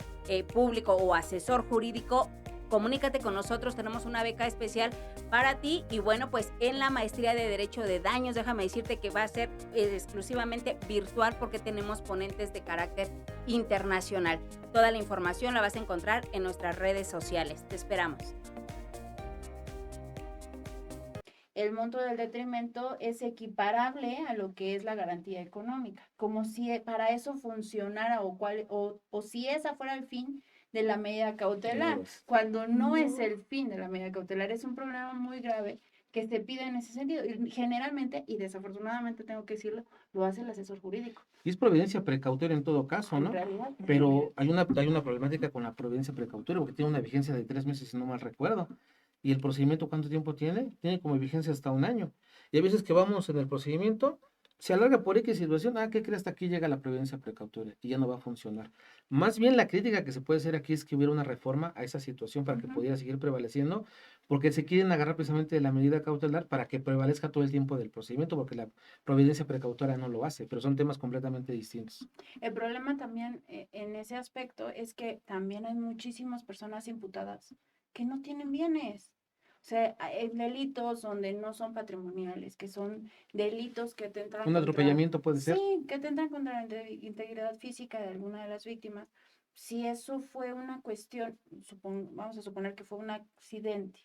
público o asesor jurídico, comunícate con nosotros, tenemos una beca especial para ti. Y bueno, pues en la maestría de Derecho de Daños, déjame decirte que va a ser exclusivamente virtual porque tenemos ponentes de carácter internacional. Toda la información la vas a encontrar en nuestras redes sociales. Te esperamos. El monto del detrimento es equiparable a lo que es la garantía económica, como si para eso funcionara o si esa fuera el fin de la medida cautelar, cuando no es el fin de la medida cautelar. Es un problema muy grave que se pide en ese sentido. Y generalmente, y desafortunadamente tengo que decirlo, lo hace el asesor jurídico. Y es providencia precautoria en todo caso, En ¿no? realidad. Pero hay una problemática con la providencia precautoria porque tiene una vigencia de 3 meses, si no mal recuerdo. ¿Y el procedimiento cuánto tiempo tiene? Tiene como vigencia hasta 1 año. Y a veces que vamos en el procedimiento, se alarga por X situación, ¿qué crees? Hasta aquí llega la providencia precautoria y ya no va a funcionar. Más bien la crítica que se puede hacer aquí es que hubiera una reforma a esa situación para que pudiera seguir prevaleciendo, porque se quieren agarrar precisamente de la medida cautelar para que prevalezca todo el tiempo del procedimiento, porque la providencia precautoria no lo hace, pero son temas completamente distintos. El problema también en ese aspecto es que también hay muchísimas personas imputadas que no tienen bienes. O sea, hay delitos donde no son patrimoniales, que son delitos que atentan Un contra, atropellamiento puede ser. sí, que atentan contra la integridad física de alguna de las víctimas. Si eso fue una cuestión, vamos a suponer que fue un accidente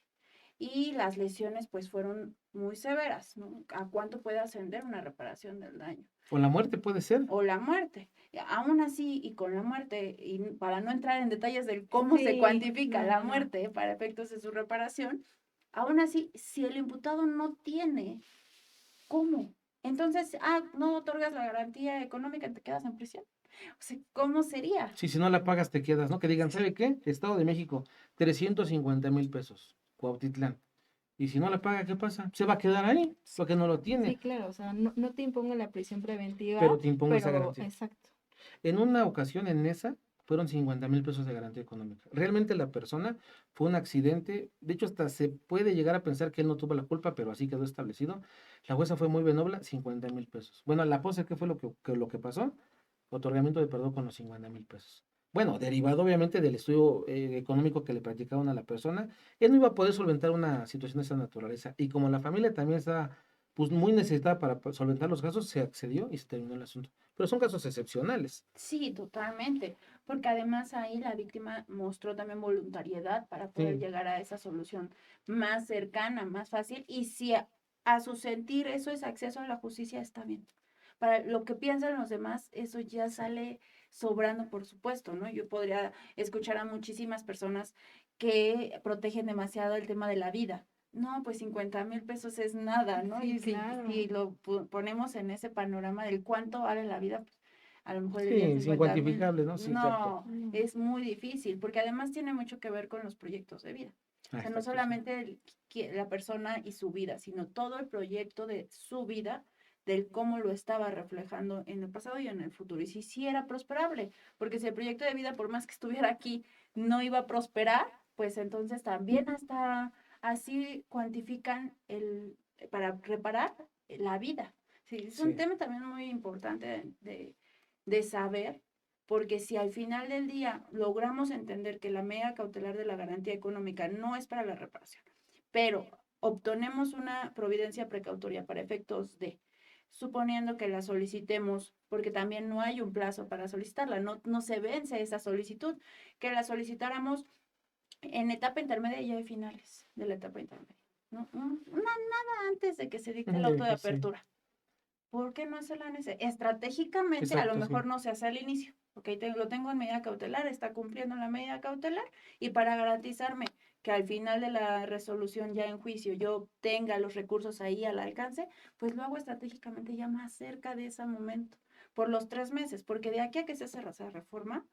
y las lesiones pues fueron muy severas, ¿no? ¿A cuánto puede ascender una reparación del daño? O la muerte puede ser. O la muerte. Aún así, y con la muerte, y para no entrar en detalles de cómo se Sí, cuantifica la no. muerte para efectos de su reparación, aún así, si el imputado no tiene, ¿cómo? Entonces, no otorgas la garantía económica y te quedas en prisión. O sea, ¿cómo sería? Sí, si no la pagas te quedas, ¿no? Que digan, ¿sabe qué? Estado de México, 350,000 pesos, Cuautitlán. Y si no la paga, ¿qué pasa? Se va a quedar ahí, porque no lo Sí, tiene, claro, o sea, no te impongo la prisión preventiva, pero te impongo esa pero garantía. exacto. En una ocasión en esa, fueron 50,000 pesos de garantía económica. Realmente la persona fue un accidente, de hecho hasta se puede llegar a pensar que él no tuvo la culpa, pero así quedó establecido. La jueza fue muy benévola, 50,000 pesos. Bueno, la pose, ¿qué fue lo que pasó? Otorgamiento de perdón con los 50,000 pesos. Bueno, derivado obviamente del estudio económico que le practicaron a la persona, él no iba a poder solventar una situación de esa naturaleza. Y como la familia también está pues, muy necesitada para solventar los casos, se accedió y se terminó el asunto. Pero son casos excepcionales. Sí, totalmente, porque además ahí la víctima mostró también voluntariedad para poder Sí, llegar a esa solución más cercana, más fácil, y si a su sentir eso es acceso a la justicia, está bien. Para lo que piensan los demás, eso ya sale sobrando, por supuesto, ¿no? Yo podría escuchar a muchísimas personas que protegen demasiado el tema de la vida. No, pues 50,000 pesos es nada, ¿no? Sí, Y claro. si lo ponemos en ese panorama del cuánto vale la vida, pues, a lo mejor el día sí, sin 50,000, cuantificable, ¿no? Sí, exacto. no, es muy difícil, porque además tiene mucho que ver con los proyectos de vida. O sea, no Exacto, sí. solamente la persona y su vida, sino todo el proyecto de su vida, del cómo lo estaba reflejando en el pasado y en el futuro. Y si sí era prosperable, porque si el proyecto de vida, por más que estuviera aquí, no iba a prosperar, pues entonces también hasta así cuantifican para reparar la vida. Sí, es un Sí. tema también muy importante de saber, porque si al final del día logramos entender que la medida cautelar de la garantía económica no es para la reparación, pero obtenemos una providencia precautoria para efectos de suponiendo que la solicitemos, porque también no hay un plazo para solicitarla, no se vence esa solicitud, que la solicitáramos en etapa intermedia y ya de finales de la etapa intermedia, ¿no? Nada antes de que se dicte el auto de Sí. apertura. ¿Por qué no hacerla en ese? Estratégicamente, a lo Exacto, mejor sí. no se hace al inicio. Ok, lo tengo en medida cautelar, está cumpliendo la medida cautelar, y para garantizarme que al final de la resolución ya en juicio yo tenga los recursos ahí al alcance, pues lo hago estratégicamente ya más cerca de ese momento, por los 3 meses, porque de aquí a que se hace esa reforma,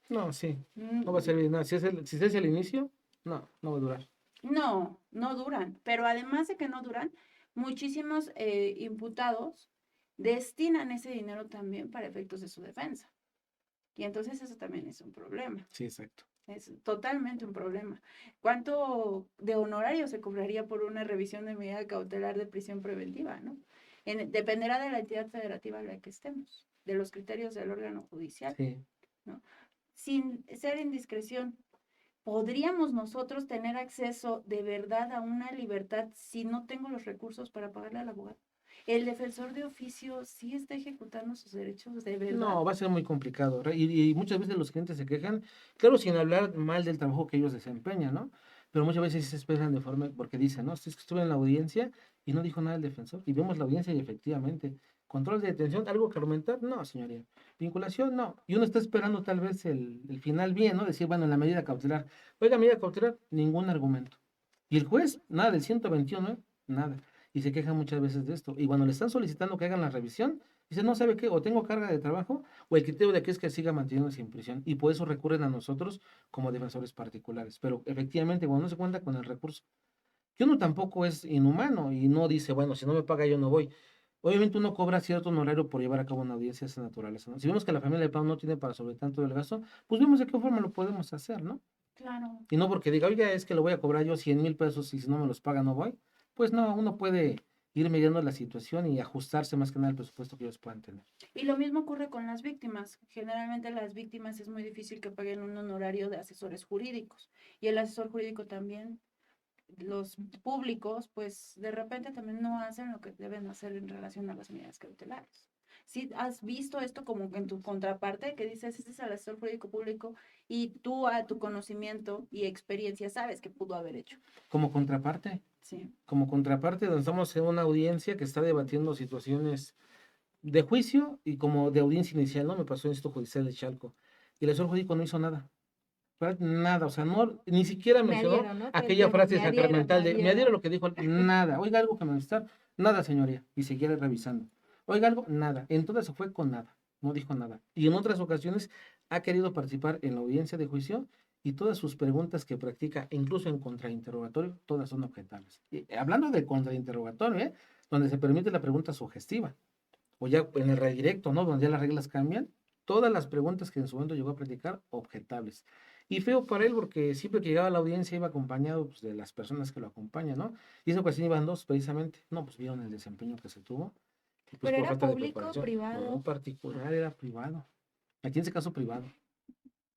No, sí. No va a mm, servir nada. Si se hace al inicio, no va a durar. no duran, pero además de que no duran, muchísimos imputados destinan ese dinero también para efectos de su defensa. Y entonces eso también es un problema, Sí, exacto. es totalmente un problema. ¿Cuánto de honorario se cobraría por una revisión de medida cautelar de prisión preventiva, no? Dependerá de la entidad federativa en la que estemos, de los criterios del órgano judicial, Sí. ¿no? Sin ser indiscreción, ¿podríamos nosotros tener acceso de verdad a una libertad si no tengo los recursos para pagarle al abogado? ¿El defensor de oficio sí está ejecutando sus derechos de verdad? No, va a ser muy complicado. Y muchas veces los clientes se quejan, claro, sin hablar mal del trabajo que ellos desempeñan, ¿no? Pero muchas veces sí se expresan de forma, porque dicen, no, es que estuve en la audiencia y no dijo nada el defensor. Y vemos la audiencia y efectivamente, control de detención, ¿algo que argumentar? No, señoría. Vinculación, no. Y uno está esperando tal vez el final bien, ¿no? Decir, bueno, en la medida cautelar. Oiga, medida cautelar, ningún argumento. Y el juez, nada, del 121, nada. Y se quejan muchas veces de esto. Y cuando le están solicitando que hagan la revisión, dice, no sabe qué, o tengo carga de trabajo, o el criterio de aquí es que siga manteniéndose en prisión. Y por eso recurren a nosotros como defensores particulares. Pero efectivamente, cuando no se cuenta con el recurso, que uno tampoco es inhumano y no dice, bueno, si no me paga yo no voy. Obviamente uno cobra cierto honorario por llevar a cabo una audiencia de esa naturaleza, ¿no? Si vemos que la familia de Pau no tiene para sobre tanto del gasto, pues vemos de qué forma lo podemos hacer, ¿no? Claro. Y no porque diga, oiga, es que lo voy a cobrar yo 100,000 pesos y si no me los paga no voy. Pues no, uno puede ir midiendo la situación y ajustarse más que nada al presupuesto que ellos puedan tener. Y lo mismo ocurre con las víctimas. Generalmente las víctimas es muy difícil que paguen un honorario de asesores jurídicos. Y el asesor jurídico también, los públicos, pues de repente también no hacen lo que deben hacer en relación a las medidas cautelares. ¿Sí has visto esto como en tu contraparte, que dices, este es el asesor jurídico público y tú a tu conocimiento y experiencia sabes que pudo haber hecho? Como contraparte, Sí. donde estamos en una audiencia que está debatiendo situaciones de juicio y como de audiencia inicial, ¿no? Me pasó en esto judicial de Chalco. Y el asesor jurídico no hizo nada. Nada, o sea, no, ni siquiera Me mencionó adhiero, ¿no? Todo el aquella tiempo, frase me adhiero, sacramental me de, me adhiero a adhiero. lo que dijo, nada, oiga algo que me necesitar, nada, señoría, y seguía revisando. Oiga algo, nada, en todas se fue con nada, no dijo nada. Y en otras ocasiones ha querido participar en la audiencia de juicio y todas sus preguntas que practica, incluso en contrainterrogatorio, todas son objetables. Y hablando de contrainterrogatorio, donde se permite la pregunta sugestiva, o ya en el redirecto, ¿no? Donde ya las reglas cambian, todas las preguntas que en su momento llegó a practicar, objetables. Y feo para él porque siempre que llegaba a la audiencia iba acompañado pues, de las personas que lo acompañan, ¿no? Y esa ocasión iban dos precisamente, no, pues vieron el desempeño que se tuvo, y pues Pero por era falta de público, preparación. privado. No, particular, era privado. Aquí en ese caso privado.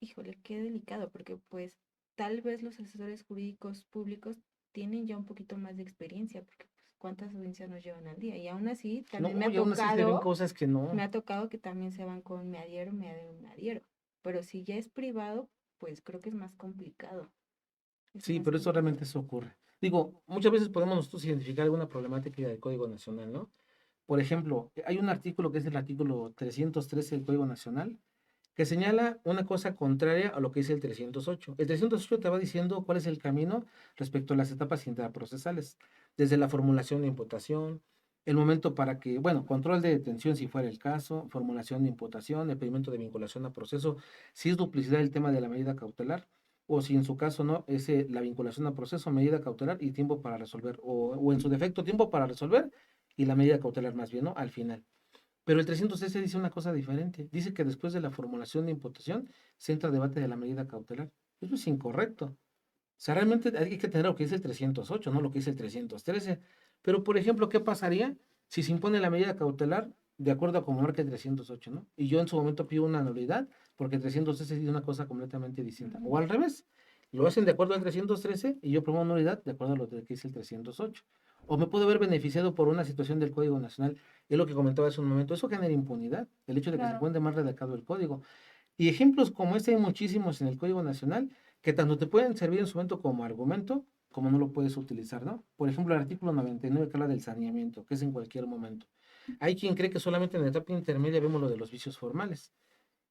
Híjole, qué delicado, porque pues tal vez los asesores jurídicos públicos tienen ya un poquito más de experiencia, porque pues cuántas audiencias nos llevan al día. Y aún así, también No, y aún así se ven cosas que no. me ha tocado que también se van con me adhiero, me adhiero, me adhiero. Pero si ya es privado, pues creo que es más complicado. Es Sí, más pero eso complicado. realmente eso ocurre. Digo, muchas veces podemos nosotros identificar alguna problemática del Código Nacional, ¿no? Por ejemplo, hay un artículo que es el artículo 313 del Código Nacional que señala una cosa contraria a lo que dice el 308. El 308 te va diciendo cuál es el camino respecto a las etapas intraprocesales, desde la formulación de imputación, el momento para que, bueno, control de detención si fuera el caso, formulación de imputación, el pedimento de vinculación a proceso, si es duplicidad el tema de la medida cautelar, o si en su caso no, es la vinculación a proceso, medida cautelar y tiempo para resolver, o en su defecto tiempo para resolver y la medida cautelar más bien, ¿no? Al final. Pero el 313 dice una cosa diferente. Dice que después de la formulación de imputación se entra a debate de la medida cautelar. Eso es incorrecto. O sea, realmente hay que tener lo que dice el 308, no lo que dice el 313. Pero, por ejemplo, ¿qué pasaría si se impone la medida cautelar de acuerdo a como marca el 308, ¿no? Y yo en su momento pido una nulidad porque el 313 dice una cosa completamente distinta. O al revés, lo hacen de acuerdo al 313 y yo promuevo nulidad de acuerdo a lo que dice el 308. o me puedo ver beneficiado por una situación del Código Nacional. Es lo que comentaba hace un momento, eso genera impunidad, el hecho de que se Claro. encuentre mal redactado el código. Y ejemplos como este hay muchísimos en el Código Nacional que tanto te pueden servir en su momento como argumento, como no lo puedes utilizar, ¿no? Por ejemplo, el artículo 99 que habla del saneamiento, que es en cualquier momento. Hay quien cree que solamente en la etapa intermedia vemos lo de los vicios formales.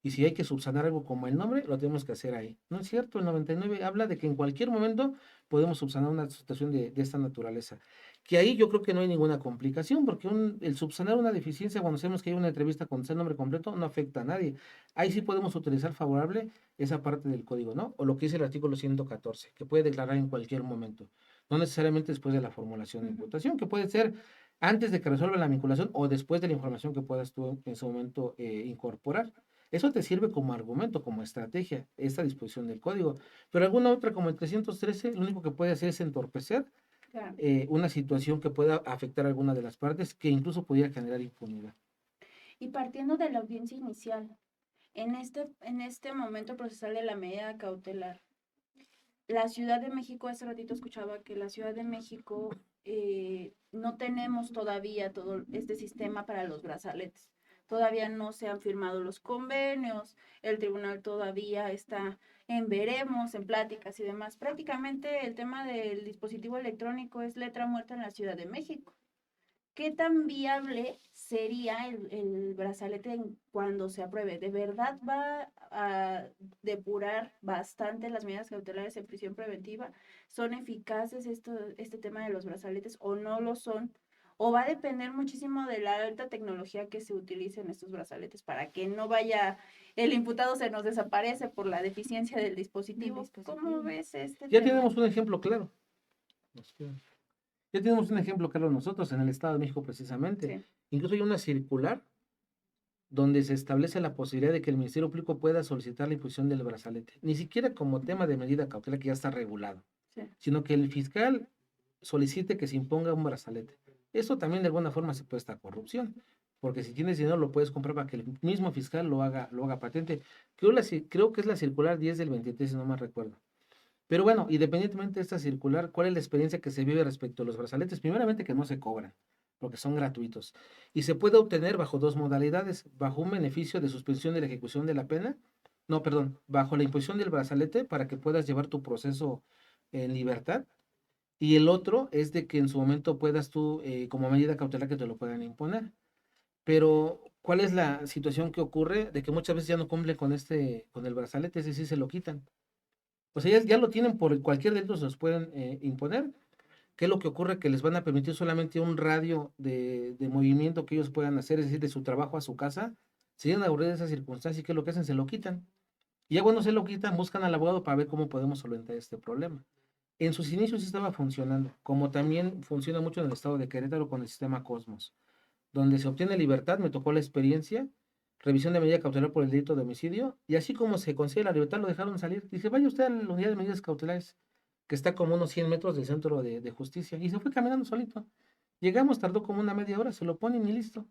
Y si hay que subsanar algo como el nombre, lo tenemos que hacer ahí. No es cierto, el 99 habla de que en cualquier momento podemos subsanar una situación de esta naturaleza. Que ahí yo creo que no hay ninguna complicación, porque el subsanar una deficiencia cuando sabemos que hay una entrevista con el nombre completo no afecta a nadie. Ahí sí podemos utilizar favorable esa parte del código, ¿no? O lo que dice el artículo 114, que puede declarar en cualquier momento. No necesariamente después de la formulación de Ujú. imputación, que puede ser antes de que resuelva la vinculación o después de la información que puedas tú en su momento incorporar. Eso te sirve como argumento, como estrategia, esta disposición del código. Pero alguna otra, como el 313, lo único que puede hacer es entorpecer Claro. una situación que pueda afectar a alguna de las partes, que incluso pudiera generar impunidad. Y partiendo de la audiencia inicial, en este momento procesal de la medida cautelar, la Ciudad de México, hace ratito escuchaba que la Ciudad de México no tenemos todavía todo este sistema para los brazaletes. Todavía no se han firmado los convenios, el tribunal todavía está en veremos, en pláticas y demás. Prácticamente el tema del dispositivo electrónico es letra muerta en la Ciudad de México. ¿Qué tan viable sería el brazalete cuando se apruebe? ¿De verdad va a depurar bastante las medidas cautelares en prisión preventiva? ¿Son eficaces este tema de los brazaletes o no lo son? ¿O va a depender muchísimo de la alta tecnología que se utilice en estos brazaletes para que no vaya, el imputado se nos desaparece por la deficiencia del dispositivo? ¿Cómo ves este Ya tema? tenemos un ejemplo claro. Ya tenemos un ejemplo claro nosotros en el Estado de México precisamente. Sí. Incluso hay una circular donde se establece la posibilidad de que el Ministerio Público pueda solicitar la imposición del brazalete. Ni siquiera como tema de medida cautelar que ya está regulado, Sí. sino que el fiscal solicite que se imponga un brazalete. Eso también de alguna forma se presta a corrupción, porque si tienes dinero lo puedes comprar para que el mismo fiscal lo haga patente. Creo que es la circular 10 del 23, si no me recuerdo. Pero bueno, independientemente de esta circular, ¿cuál es la experiencia que se vive respecto a los brazaletes? Primeramente que no se cobran, porque son gratuitos. Y se puede obtener bajo dos modalidades, bajo un beneficio de suspensión de la ejecución de la pena, no, perdón, bajo la imposición del brazalete para que puedas llevar tu proceso en libertad. Y el otro es de que en su momento puedas tú, como medida cautelar, que te lo puedan imponer. Pero, ¿cuál es la situación que ocurre? De que muchas veces ya no cumplen con el brazalete, es decir, se lo quitan. O sea, ya lo tienen por cualquier delito, se los pueden imponer. ¿Qué es lo que ocurre? Que les van a permitir solamente un radio de movimiento que ellos puedan hacer, es decir, de su trabajo a su casa. Si llegan a aburrir de esa circunstancia, ¿qué es lo que hacen? Se lo quitan. Y ya cuando se lo quitan, buscan al abogado para ver cómo podemos solventar este problema. En sus inicios sí estaba funcionando, como también funciona mucho en el estado de Querétaro con el sistema Cosmos, donde se obtiene libertad, me tocó la experiencia, revisión de medida cautelar por el delito de homicidio, y así como se consigue la libertad, lo dejaron salir. Dije, vaya usted a la unidad de medidas cautelares, que está como unos 100 metros del centro de justicia, y se fue caminando solito. Llegamos, tardó como una media hora, se lo ponen y listo.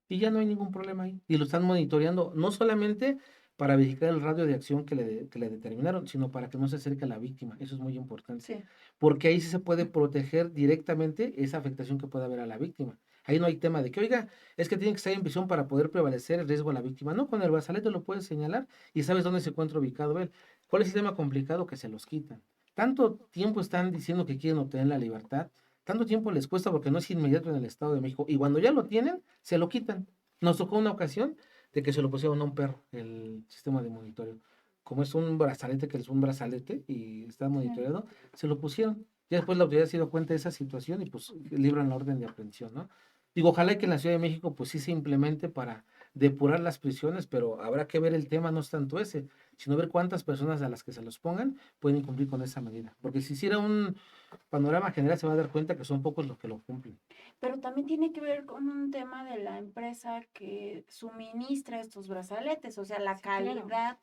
Y ya no hay ningún problema ahí. Y lo están monitoreando, no solamente para verificar el radio de acción que le determinaron, sino para que no se acerque a la víctima. Eso es muy importante. Sí. Porque ahí sí se puede proteger directamente esa afectación que pueda haber a la víctima. Ahí no hay tema de que, oiga, es que tiene que estar en visión para poder prevalecer el riesgo a la víctima. No, con el brazalete lo puedes señalar y sabes dónde se encuentra ubicado él. ¿Cuál es el tema complicado? Que se los quitan. Tanto tiempo están diciendo que quieren obtener la libertad, tanto tiempo les cuesta porque no es inmediato en el Estado de México. Y cuando ya lo tienen, se lo quitan. Nos tocó una ocasión de que se lo pusieron a un perro, el sistema de monitoreo. Como es un brazalete, que es un brazalete y está monitoreado, se lo pusieron. Ya después la autoridad se dio cuenta de esa situación y pues libran la orden de aprehensión, ¿no? Digo, ojalá que en la Ciudad de México pues sí se implemente para depurar las prisiones, pero habrá que ver el tema, no es tanto ese, sino ver cuántas personas a las que se los pongan pueden cumplir con esa medida. Porque si hiciera un panorama general se va a dar cuenta que son pocos los que lo cumplen. Pero también tiene que ver con un tema de la empresa que suministra estos brazaletes, o sea, la Sí, claro. calidad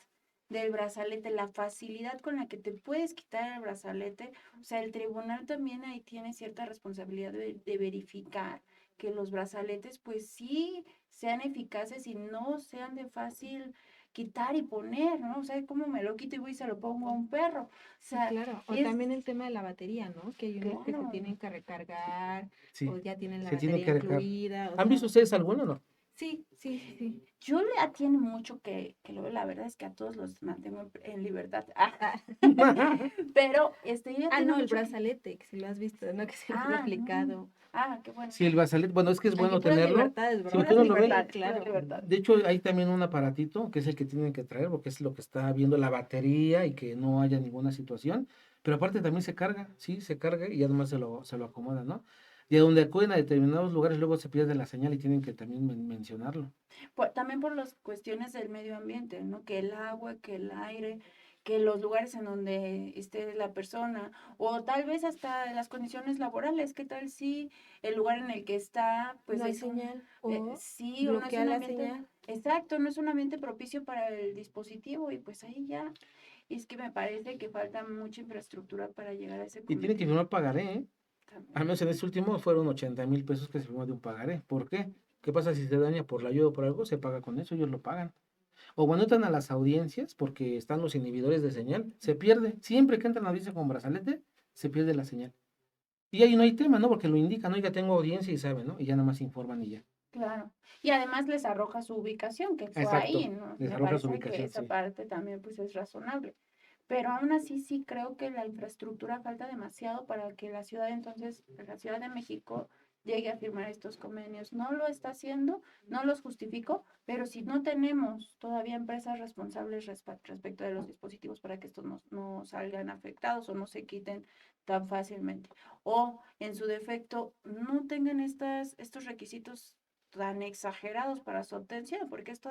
del brazalete, la facilidad con la que te puedes quitar el brazalete. O sea, el tribunal también ahí tiene cierta responsabilidad de verificar que los brazaletes pues sí sean eficaces y no sean de fácil quitar y poner, ¿no? O sea, ¿cómo me lo quito y voy y se lo pongo a un perro? O Sí, sea, claro. O es también el tema de la batería, ¿no? Que hay unos que se claro. tienen que recargar Sí, o ya tienen la se tiene batería que recargar. incluida. O ¿Han visto sea, ustedes alguno o no? sí, sí, sí, sí. Yo le atiene mucho que luego la verdad es que a todos los mantengo en libertad. Ah, Pero yo ah, tiene no, el mucho que... brazalete, que si lo has visto, ¿no? Que siempre lo he Ah, no. aplicado. Qué bueno. Sí, el brazalete, bueno, es que es Aquí bueno puras tenerlo. libertades, Sí, ¿verdad? porque Puras uno lo ve. libertades, puras Claro. libertades. De hecho, hay también un aparatito que es el que tienen que traer, porque es lo que está viendo la batería y que no haya ninguna situación. Pero aparte también se carga, sí, se carga y además se lo acomoda, ¿no? Y a donde acuden a determinados lugares, luego se pierde la señal y tienen que también mencionarlo. También por las cuestiones del medio ambiente, ¿no? Que el agua, que el aire, que los lugares en donde esté la persona, o tal vez hasta las condiciones laborales, ¿qué tal si el lugar en el que está, pues No hay es un, señal o sí, o no es bloquea un la ambiente, señal. exacto, no es un ambiente propicio para el dispositivo y pues ahí ya, y es que me parece que falta mucha infraestructura para llegar a ese Y tiene que cometido firmar pagaré, ¿eh? también. Al menos en este último fueron 80,000 pesos que se firmó de un pagaré. ¿Por qué? ¿Qué pasa si se daña por la ayuda o por algo? Se paga con eso, ellos lo pagan. O cuando entran a las audiencias, porque están los inhibidores de señal, se pierde. Siempre que entran a audiencia con brazalete, se pierde la señal. Y ahí no hay tema, ¿no? Porque lo indican, oiga, tengo audiencia y saben, ¿no? Y ya nada más informan y ya. Claro. Y además les arroja su ubicación, que fue ahí, Exacto. ¿no? Les Me arroja su parece que ubicación, esa sí. parte también pues es razonable. Pero aún así sí creo que la infraestructura falta demasiado para que la ciudad entonces, la Ciudad de México, llegue a firmar estos convenios. No lo está haciendo, no los justifico, pero si no tenemos todavía empresas responsables respecto de los dispositivos para que estos no salgan afectados o no se quiten tan fácilmente. O en su defecto no tengan estos requisitos tan exagerados para su obtención, porque esto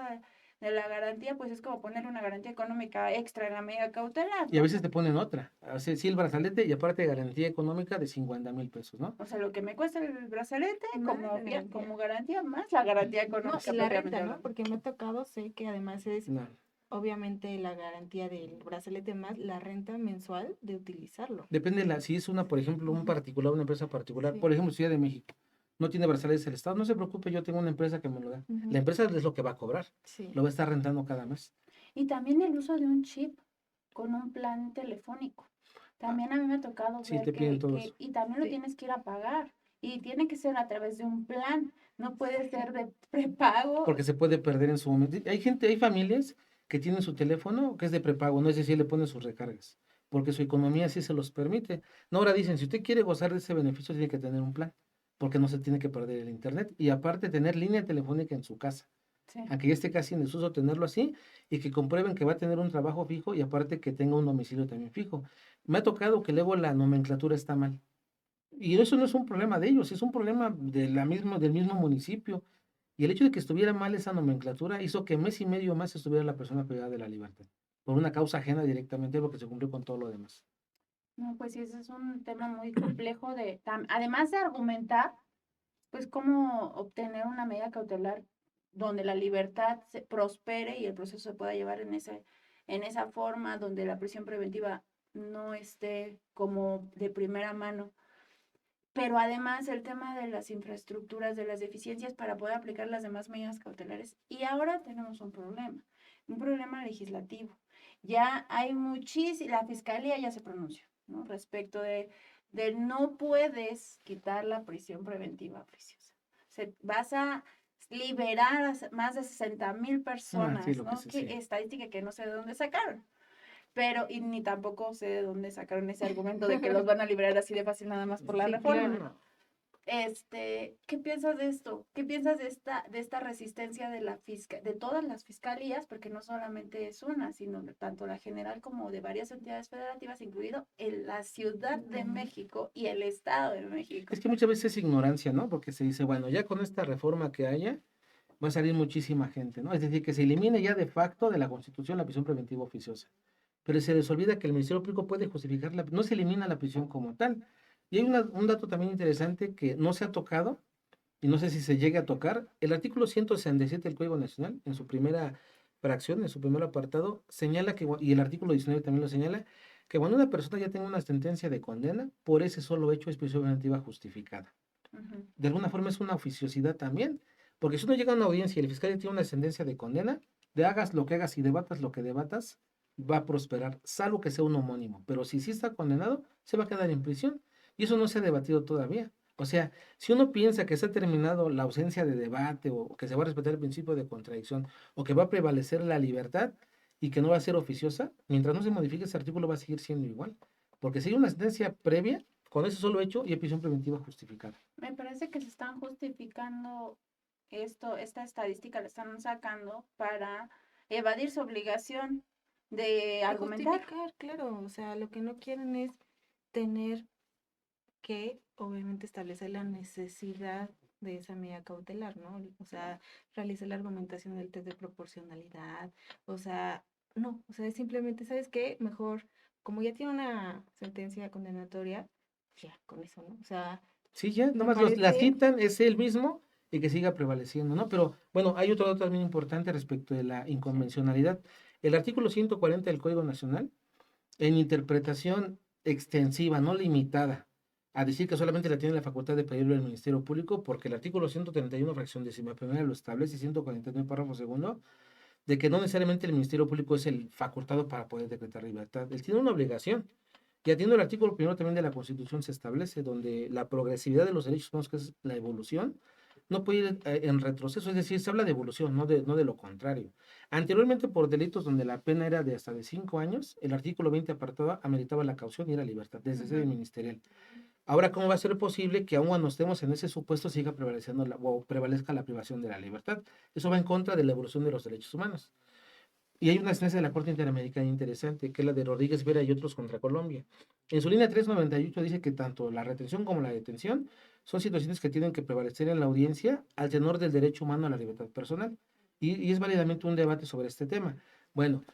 de la garantía, pues es como poner una garantía económica extra en la medida cautelar, Y a ¿no? veces te ponen otra. Así, sí, el brazalete y aparte garantía económica de 50,000 pesos, ¿no? O sea, lo que me cuesta el brazalete Más la como garantía, más la garantía No, económica y la propiamente renta, ¿no? hablando. Porque me ha tocado, sé que además es No. obviamente la garantía del brazalete más la renta mensual de utilizarlo. Depende si es una, por ejemplo, un Ujú. particular, una empresa particular. Sí. Por ejemplo, Ciudad de México. No tiene brazaletes el Estado. No se preocupe, yo tengo una empresa que me lo da. Ujú. La empresa es lo que va a cobrar. Sí. Lo va a estar rentando cada mes. Y también el uso de un chip con un plan telefónico. También a mí me ha tocado Sí, ver te piden todo eso. y también lo Sí. tienes que ir a pagar. Y tiene que ser a través de un plan. No puede ser de prepago. Porque se puede perder en su momento. Hay familias que tienen su teléfono que es de prepago, no es decir, le ponen sus recargas, porque su economía sí se los permite. No, ahora dicen, si usted quiere gozar de ese beneficio, tiene que tener un plan, porque no se tiene que perder el internet y aparte tener línea telefónica en su casa. Sí. Aunque ya esté casi en desuso, tenerlo así y que comprueben que va a tener un trabajo fijo y aparte que tenga un domicilio también fijo. Me ha tocado que luego la nomenclatura está mal. Y eso no es un problema de ellos, es un problema del mismo municipio. Y el hecho de que estuviera mal esa nomenclatura hizo que mes y medio más estuviera la persona privada de la libertad, por una causa ajena directamente a lo que se cumplió con todo lo demás. No, pues sí, ese es un tema muy complejo además de argumentar, pues cómo obtener una medida cautelar donde la libertad prospere y el proceso se pueda llevar en esa forma, donde la prisión preventiva no esté como de primera mano. Pero además el tema de las infraestructuras, de las deficiencias para poder aplicar las demás medidas cautelares. Y ahora tenemos un problema legislativo. Ya hay la fiscalía ya se pronunció, ¿no? Respecto de no puedes quitar la prisión preventiva oficiosa. Vas a liberar a más de 60,000 personas, sí, lo que ¿no? sé, Que sí. estadística que no sé de dónde sacaron. Pero, y ni tampoco sé de dónde sacaron ese argumento de que los van a liberar así de fácil nada más por la Sí, reforma. claro. ¿Qué piensas de esto? ¿Qué piensas de esta resistencia de todas las fiscalías? Porque no solamente es una, sino tanto la general como de varias entidades federativas, incluido en la Ciudad de México y el Estado de México. Es que muchas veces es ignorancia, ¿no? Porque se dice, bueno, ya con esta reforma que haya, va a salir muchísima gente, ¿no? Es decir, que se elimine ya de facto de la Constitución la prisión preventiva oficiosa. Pero se les olvida que el Ministerio Público puede justificar, no se elimina la prisión como tal. Y hay un dato también interesante que no se ha tocado, y no sé si se llegue a tocar, el artículo 167 del Código Nacional, en su primera fracción, en su primer apartado, señala que, y el artículo 19 también lo señala, que cuando una persona ya tenga una sentencia de condena, por ese solo hecho es prisión preventiva justificada. Ujú. De alguna forma es una oficiosidad también, porque si uno llega a una audiencia y el fiscal ya tiene una sentencia de condena, de hagas lo que hagas y debatas lo que debatas, va a prosperar, salvo que sea un homónimo. Pero si sí está condenado, se va a quedar en prisión. Y eso no se ha debatido todavía. O sea, si uno piensa que se ha terminado la ausencia de debate o que se va a respetar el principio de contradicción o que va a prevalecer la libertad y que no va a ser oficiosa, mientras no se modifique ese artículo va a seguir siendo igual. Porque si hay una sentencia previa, con ese solo hecho y hay prisión preventiva justificada. Me parece que se están justificando esta estadística la están sacando para evadir su obligación de A argumentar. justificar, claro, o sea, lo que no quieren es tener que, obviamente, establecer la necesidad de esa medida cautelar, ¿no? O sea, realizar la argumentación del test de proporcionalidad, o sea, no, o sea, es simplemente, ¿sabes qué? Mejor, como ya tiene una sentencia condenatoria, ya, con eso, ¿no? O sea, Sí, ya, me nomás la parece, citan, es el mismo y que siga prevaleciendo, ¿no? Pero bueno, hay otro dato también importante respecto de la inconvencionalidad. El artículo 140 del Código Nacional, en interpretación extensiva, no limitada, a decir que solamente la tiene la facultad de pedirlo el Ministerio Público, porque el artículo 131, fracción 11ª lo establece, y 149, párrafo segundo, de que no necesariamente el Ministerio Público es el facultado para poder decretar libertad. Él tiene una obligación. Y atiendo el artículo primero también de la Constitución se establece, donde la progresividad de los derechos humanos, que es la evolución, no puede ir en retroceso, es decir, se habla de evolución, no de lo contrario. Anteriormente, por delitos donde la pena era de hasta de 5 años, el artículo 20 apartado ameritaba la caución y era libertad, desde sede ministerial. Ahora, ¿cómo va a ser posible que aun cuando estemos en ese supuesto siga prevaleciendo o prevalezca la privación de la libertad? Eso va en contra de la evolución de los derechos humanos. Y hay una sentencia de la Corte Interamericana interesante, que es la de Rodríguez Vera y otros contra Colombia. En su línea 398 dice que tanto la retención como la detención son situaciones que tienen que prevalecer en la audiencia al tenor del derecho humano a la libertad personal. Y es válidamente un debate sobre este tema. Bueno,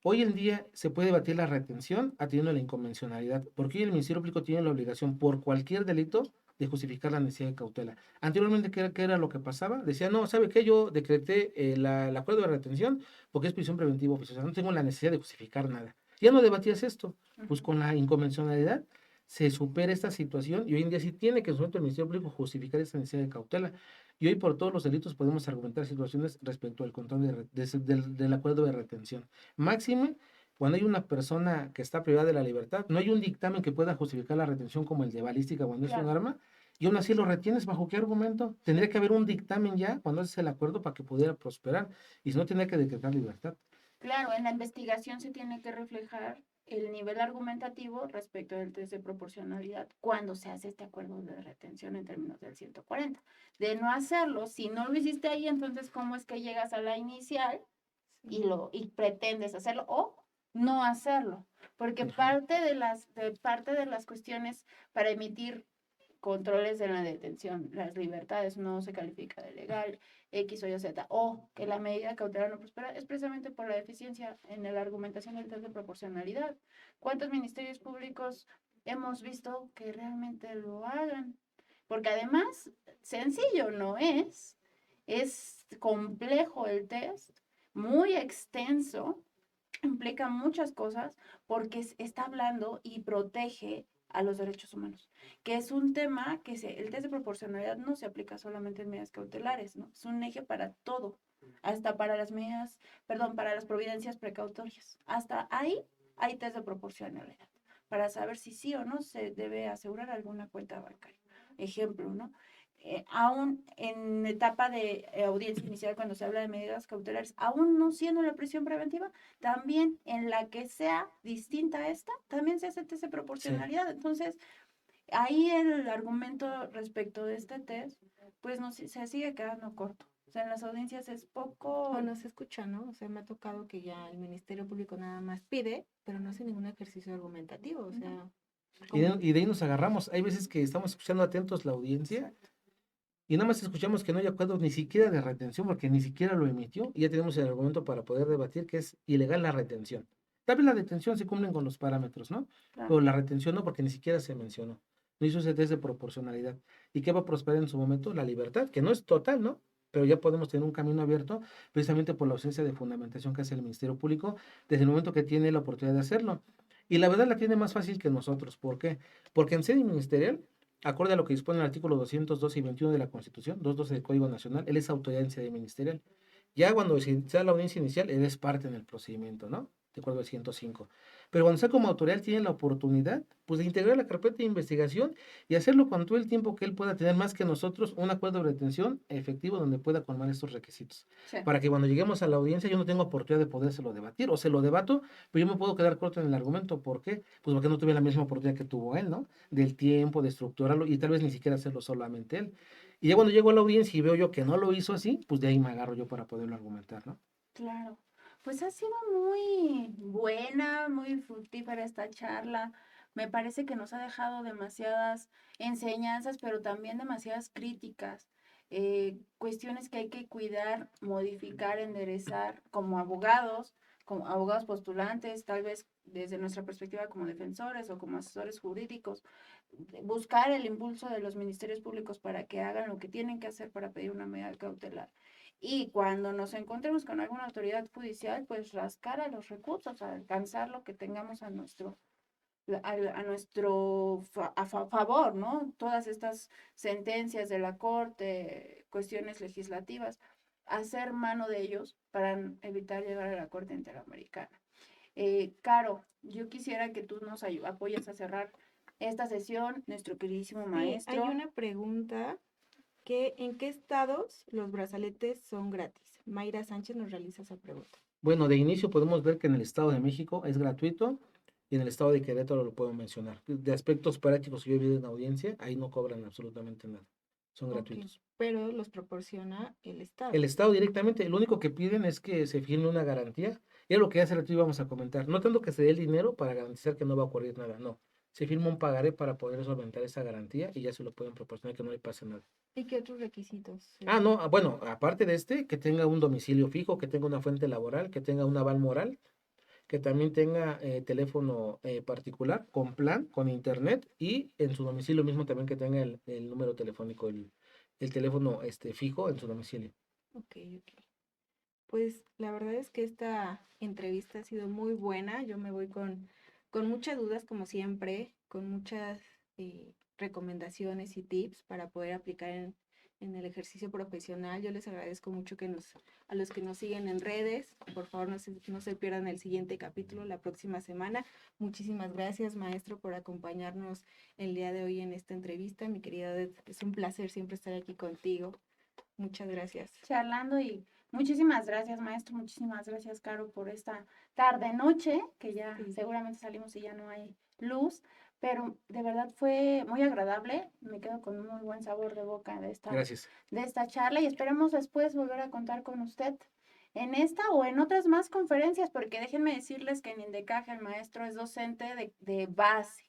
hoy en día se puede debatir la retención atendiendo a la inconvencionalidad, porque hoy el Ministerio Público tiene la obligación por cualquier delito de justificar la necesidad de cautela. Anteriormente, ¿qué era lo que pasaba? Decía, no, ¿sabe qué? Yo decreté el acuerdo de retención porque es prisión preventiva oficiosa, no tengo la necesidad de justificar nada. Ya no debatías esto, pues con la inconvencionalidad se supera esta situación y hoy en día sí tiene que en su momento el Ministerio Público justificar esta necesidad de cautela. Y hoy por todos los delitos podemos argumentar situaciones respecto al control del acuerdo de retención. Máxime, cuando hay una persona que está privada de la libertad, no hay un dictamen que pueda justificar la retención como el de balística cuando es un Claro. arma, y aún así lo retienes, ¿bajo qué argumento? Tendría que haber un dictamen ya cuando haces el acuerdo para que pudiera prosperar, y si no, tendría que decretar libertad. Claro, en la investigación se tiene que reflejar el nivel argumentativo respecto del test de proporcionalidad cuando se hace este acuerdo de retención en términos del 140. De no hacerlo, si no lo hiciste ahí, entonces ¿cómo es que llegas a la inicial y pretendes hacerlo o no hacerlo? Porque Ujú. parte de las cuestiones para emitir controles de la detención, las libertades no se califica de legal, X o Y, Z, o que la medida cautelar no prospera, es precisamente por la deficiencia en la argumentación del test de proporcionalidad. ¿Cuántos ministerios públicos hemos visto que realmente lo hagan? Porque además, sencillo no es complejo el test, muy extenso, implica muchas cosas porque está hablando y protege a los derechos humanos, que es un tema que el test de proporcionalidad no se aplica solamente en medidas cautelares, ¿no? Es un eje para todo, hasta para las medidas, perdón, para las providencias precautorias. Hasta ahí hay test de proporcionalidad, para saber si sí o no se debe asegurar alguna cuenta bancaria. Ejemplo, ¿no? Aún en etapa de audiencia inicial, cuando se habla de medidas cautelares, aún no siendo la prisión preventiva, también en la que sea distinta a esta, también se hace test de proporcionalidad. Entonces, ahí el argumento respecto de este test, pues no, se sigue quedando corto. O sea, en las audiencias es poco... bueno, se escucha, ¿no? O sea, me ha tocado que ya el Ministerio Público nada más pide, pero no hace ningún ejercicio argumentativo, o sea, Y de ahí nos agarramos. Hay veces que estamos escuchando atentos la audiencia y nada más escuchamos que no hay acuerdo ni siquiera de retención, porque ni siquiera lo emitió, y ya tenemos el argumento para poder debatir que es ilegal la retención. Tal vez la detención se cumplen con los parámetros, ¿no? Claro. Pero la retención no, porque ni siquiera se mencionó. No hizo ese test de proporcionalidad. ¿Y qué va a prosperar en su momento? La libertad, que no es total, ¿no? Pero ya podemos tener un camino abierto precisamente por la ausencia de fundamentación que hace el Ministerio Público desde el momento que tiene la oportunidad de hacerlo. Y la verdad la tiene más fácil que nosotros. ¿Por qué? Porque en sede ministerial, acorde a lo que dispone el artículo 212 y 21 de la Constitución, 212 del Código Nacional, él es autoridad en sede ministerial. Ya cuando se da la audiencia inicial, eres parte en el procedimiento, ¿no? De acuerdo al 105. Pero cuando sea como autoridad, tiene la oportunidad, pues, de integrar la carpeta de investigación y hacerlo con todo el tiempo que él pueda tener, más que nosotros, un acuerdo de retención efectivo donde pueda colmar estos requisitos. Sí. Para que cuando lleguemos a la audiencia yo no tenga oportunidad de podérselo debatir, o se lo debato, pero yo me puedo quedar corto en el argumento. ¿Por qué? Pues porque no tuve la misma oportunidad que tuvo él, ¿no? Del tiempo, de estructurarlo y tal vez ni siquiera hacerlo solamente él. Y ya cuando llego a la audiencia y veo yo que no lo hizo así, pues de ahí me agarro yo para poderlo argumentar, ¿no? Claro, pues ha sido muy buena, muy fructífera esta charla. Me parece que nos ha dejado demasiadas enseñanzas, pero también demasiadas críticas, cuestiones que hay que cuidar, modificar, enderezar como abogados postulantes, tal vez desde nuestra perspectiva como defensores o como asesores jurídicos, buscar el impulso de los ministerios públicos para que hagan lo que tienen que hacer para pedir una medida cautelar. Y cuando nos encontremos con alguna autoridad judicial, pues rascar a los recursos, a alcanzar lo que tengamos a nuestro favor, ¿no? Todas estas sentencias de la Corte, cuestiones legislativas, hacer mano de ellos para evitar llegar a la Corte Interamericana. Caro, yo quisiera que tú nos apoyes a cerrar esta sesión, nuestro queridísimo Sí, maestro. hay una pregunta que ¿en qué estados los brazaletes son gratis? Mayra Sánchez nos realiza esa pregunta. Bueno, de inicio podemos ver que en el Estado de México es gratuito y en el Estado de Querétaro lo puedo mencionar. De aspectos prácticos que yo he vivido en audiencia, ahí no cobran absolutamente nada, son Ok, gratuitos. pero los proporciona el Estado. El Estado directamente, lo único que piden es que se firme una garantía, y es lo que hace rato íbamos a comentar, no tanto que se dé el dinero para garantizar que no va a ocurrir nada, no, se firma un pagaré para poder solventar esa garantía y ya se lo pueden proporcionar que no le pase nada. ¿Y qué otros requisitos? Ah, no, bueno, aparte de que tenga un domicilio fijo, que tenga una fuente laboral, que tenga un aval moral, que también tenga teléfono particular, con plan, con internet, y en su domicilio mismo también que tenga el número telefónico, el teléfono fijo en su domicilio. Ok, ok. Pues la verdad es que esta entrevista ha sido muy buena. Yo me voy con muchas dudas, como siempre, con muchas recomendaciones y tips para poder aplicar en el ejercicio profesional. Yo les agradezco mucho a los que nos siguen en redes. Por favor, no se pierdan el siguiente capítulo la próxima semana. Muchísimas gracias, maestro, por acompañarnos el día de hoy en esta entrevista. Mi querida Odette, es un placer siempre estar aquí contigo. Muchas gracias. Charlando y muchísimas gracias, maestro, muchísimas gracias, Caro, por esta tarde-noche, que ya Sí. seguramente salimos y ya no hay luz, pero de verdad fue muy agradable, me quedo con un muy buen sabor de boca Gracias. de esta charla y esperemos después volver a contar con usted en esta o en otras más conferencias, porque déjenme decirles que en INDECAJ el maestro es docente de base.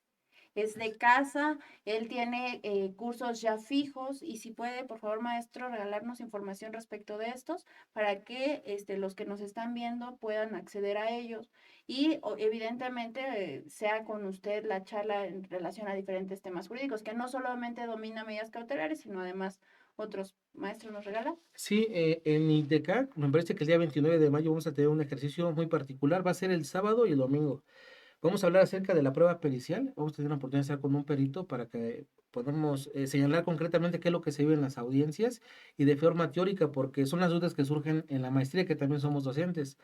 Es de casa, él tiene cursos ya fijos y si puede, por favor, maestro, regalarnos información respecto de estos para que los que nos están viendo puedan acceder a ellos y evidentemente sea con usted la charla en relación a diferentes temas jurídicos, que no solamente domina medidas cautelares, sino además otros. Maestro, ¿nos regala? Sí, en INDECAC, me parece que el día 29 de mayo vamos a tener un ejercicio muy particular, va a ser el sábado y el domingo. Vamos a hablar acerca de la prueba pericial, vamos a tener la oportunidad de estar con un perito para que podamos señalar concretamente qué es lo que se vive en las audiencias y de forma teórica, porque son las dudas que surgen en la maestría, que también somos docentes,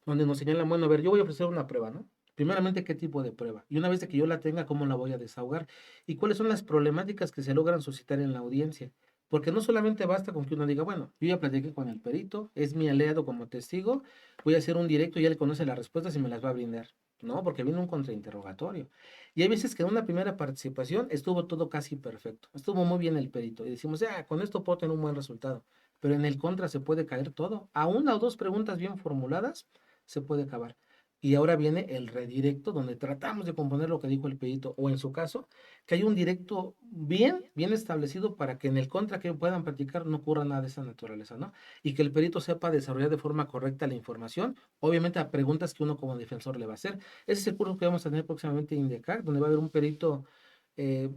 donde nos señalan, bueno, a ver, yo voy a ofrecer una prueba, ¿no? Primeramente, ¿qué tipo de prueba? Y una vez de que yo la tenga, ¿cómo la voy a desahogar? ¿Y cuáles son las problemáticas que se logran suscitar en la audiencia? Porque no solamente basta con que uno diga, bueno, yo ya platiqué con el perito, es mi aliado como testigo, voy a hacer un directo y él conoce las respuestas y me las va a brindar. No, porque viene un contrainterrogatorio. Y hay veces que en una primera participación estuvo todo casi perfecto, estuvo muy bien el perito y decimos, ya, con esto puedo tener un buen resultado. Pero en el contra se puede caer todo. A una o dos preguntas bien formuladas se puede acabar. Y ahora viene el redirecto, donde tratamos de componer lo que dijo el perito, o en su caso, que hay un directo bien establecido para que en el contra que puedan practicar no ocurra nada de esa naturaleza, ¿no? Y que el perito sepa desarrollar de forma correcta la información, obviamente a preguntas que uno como defensor le va a hacer. Ese es el curso que vamos a tener próximamente en INDECAC, donde va a haber un perito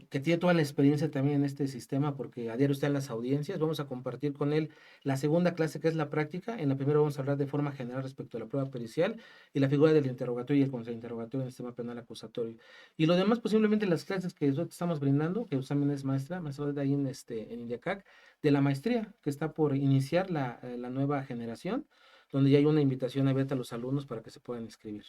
que tiene toda la experiencia también en este sistema, porque a diario está en las audiencias. Vamos a compartir con él la segunda clase, que es la práctica. En la primera vamos a hablar de forma general respecto a la prueba pericial y la figura del interrogatorio y el contrainterrogatorio en el sistema penal acusatorio. Y lo demás, posiblemente las clases que nosotros estamos brindando, que usted también es maestra de ahí en Indiacac, de la maestría, que está por iniciar la nueva generación, donde ya hay una invitación abierta a los alumnos para que se puedan inscribir.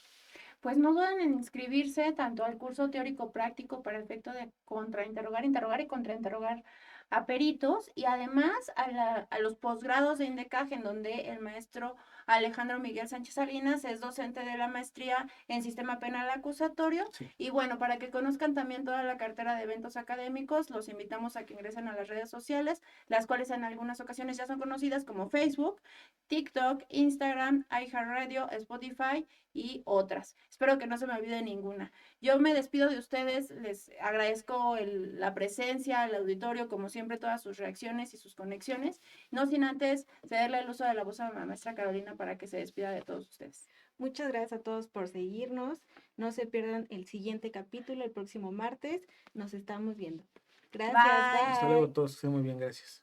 Pues no duden en inscribirse tanto al curso teórico práctico para el efecto de contrainterrogar, interrogar y contrainterrogar a peritos, y además a los posgrados de INDECAG, en donde el maestro Alejandro Miguel Sánchez Salinas es docente de la maestría en Sistema Penal Acusatorio. Sí. Y bueno, para que conozcan también toda la cartera de eventos académicos, los invitamos a que ingresen a las redes sociales, las cuales en algunas ocasiones ya son conocidas como Facebook, TikTok, Instagram, iHeartRadio, Spotify y otras. Espero que no se me olvide ninguna. Yo me despido de ustedes, les agradezco la presencia, el auditorio, como siempre, todas sus reacciones y sus conexiones, no sin antes cederle el uso de la voz a la maestra Carolina para que se despida de todos ustedes. Muchas gracias a todos por seguirnos. No se pierdan el siguiente capítulo el próximo martes. Nos estamos viendo. Gracias. Bye. Hasta luego a todos, que estén muy bien, gracias.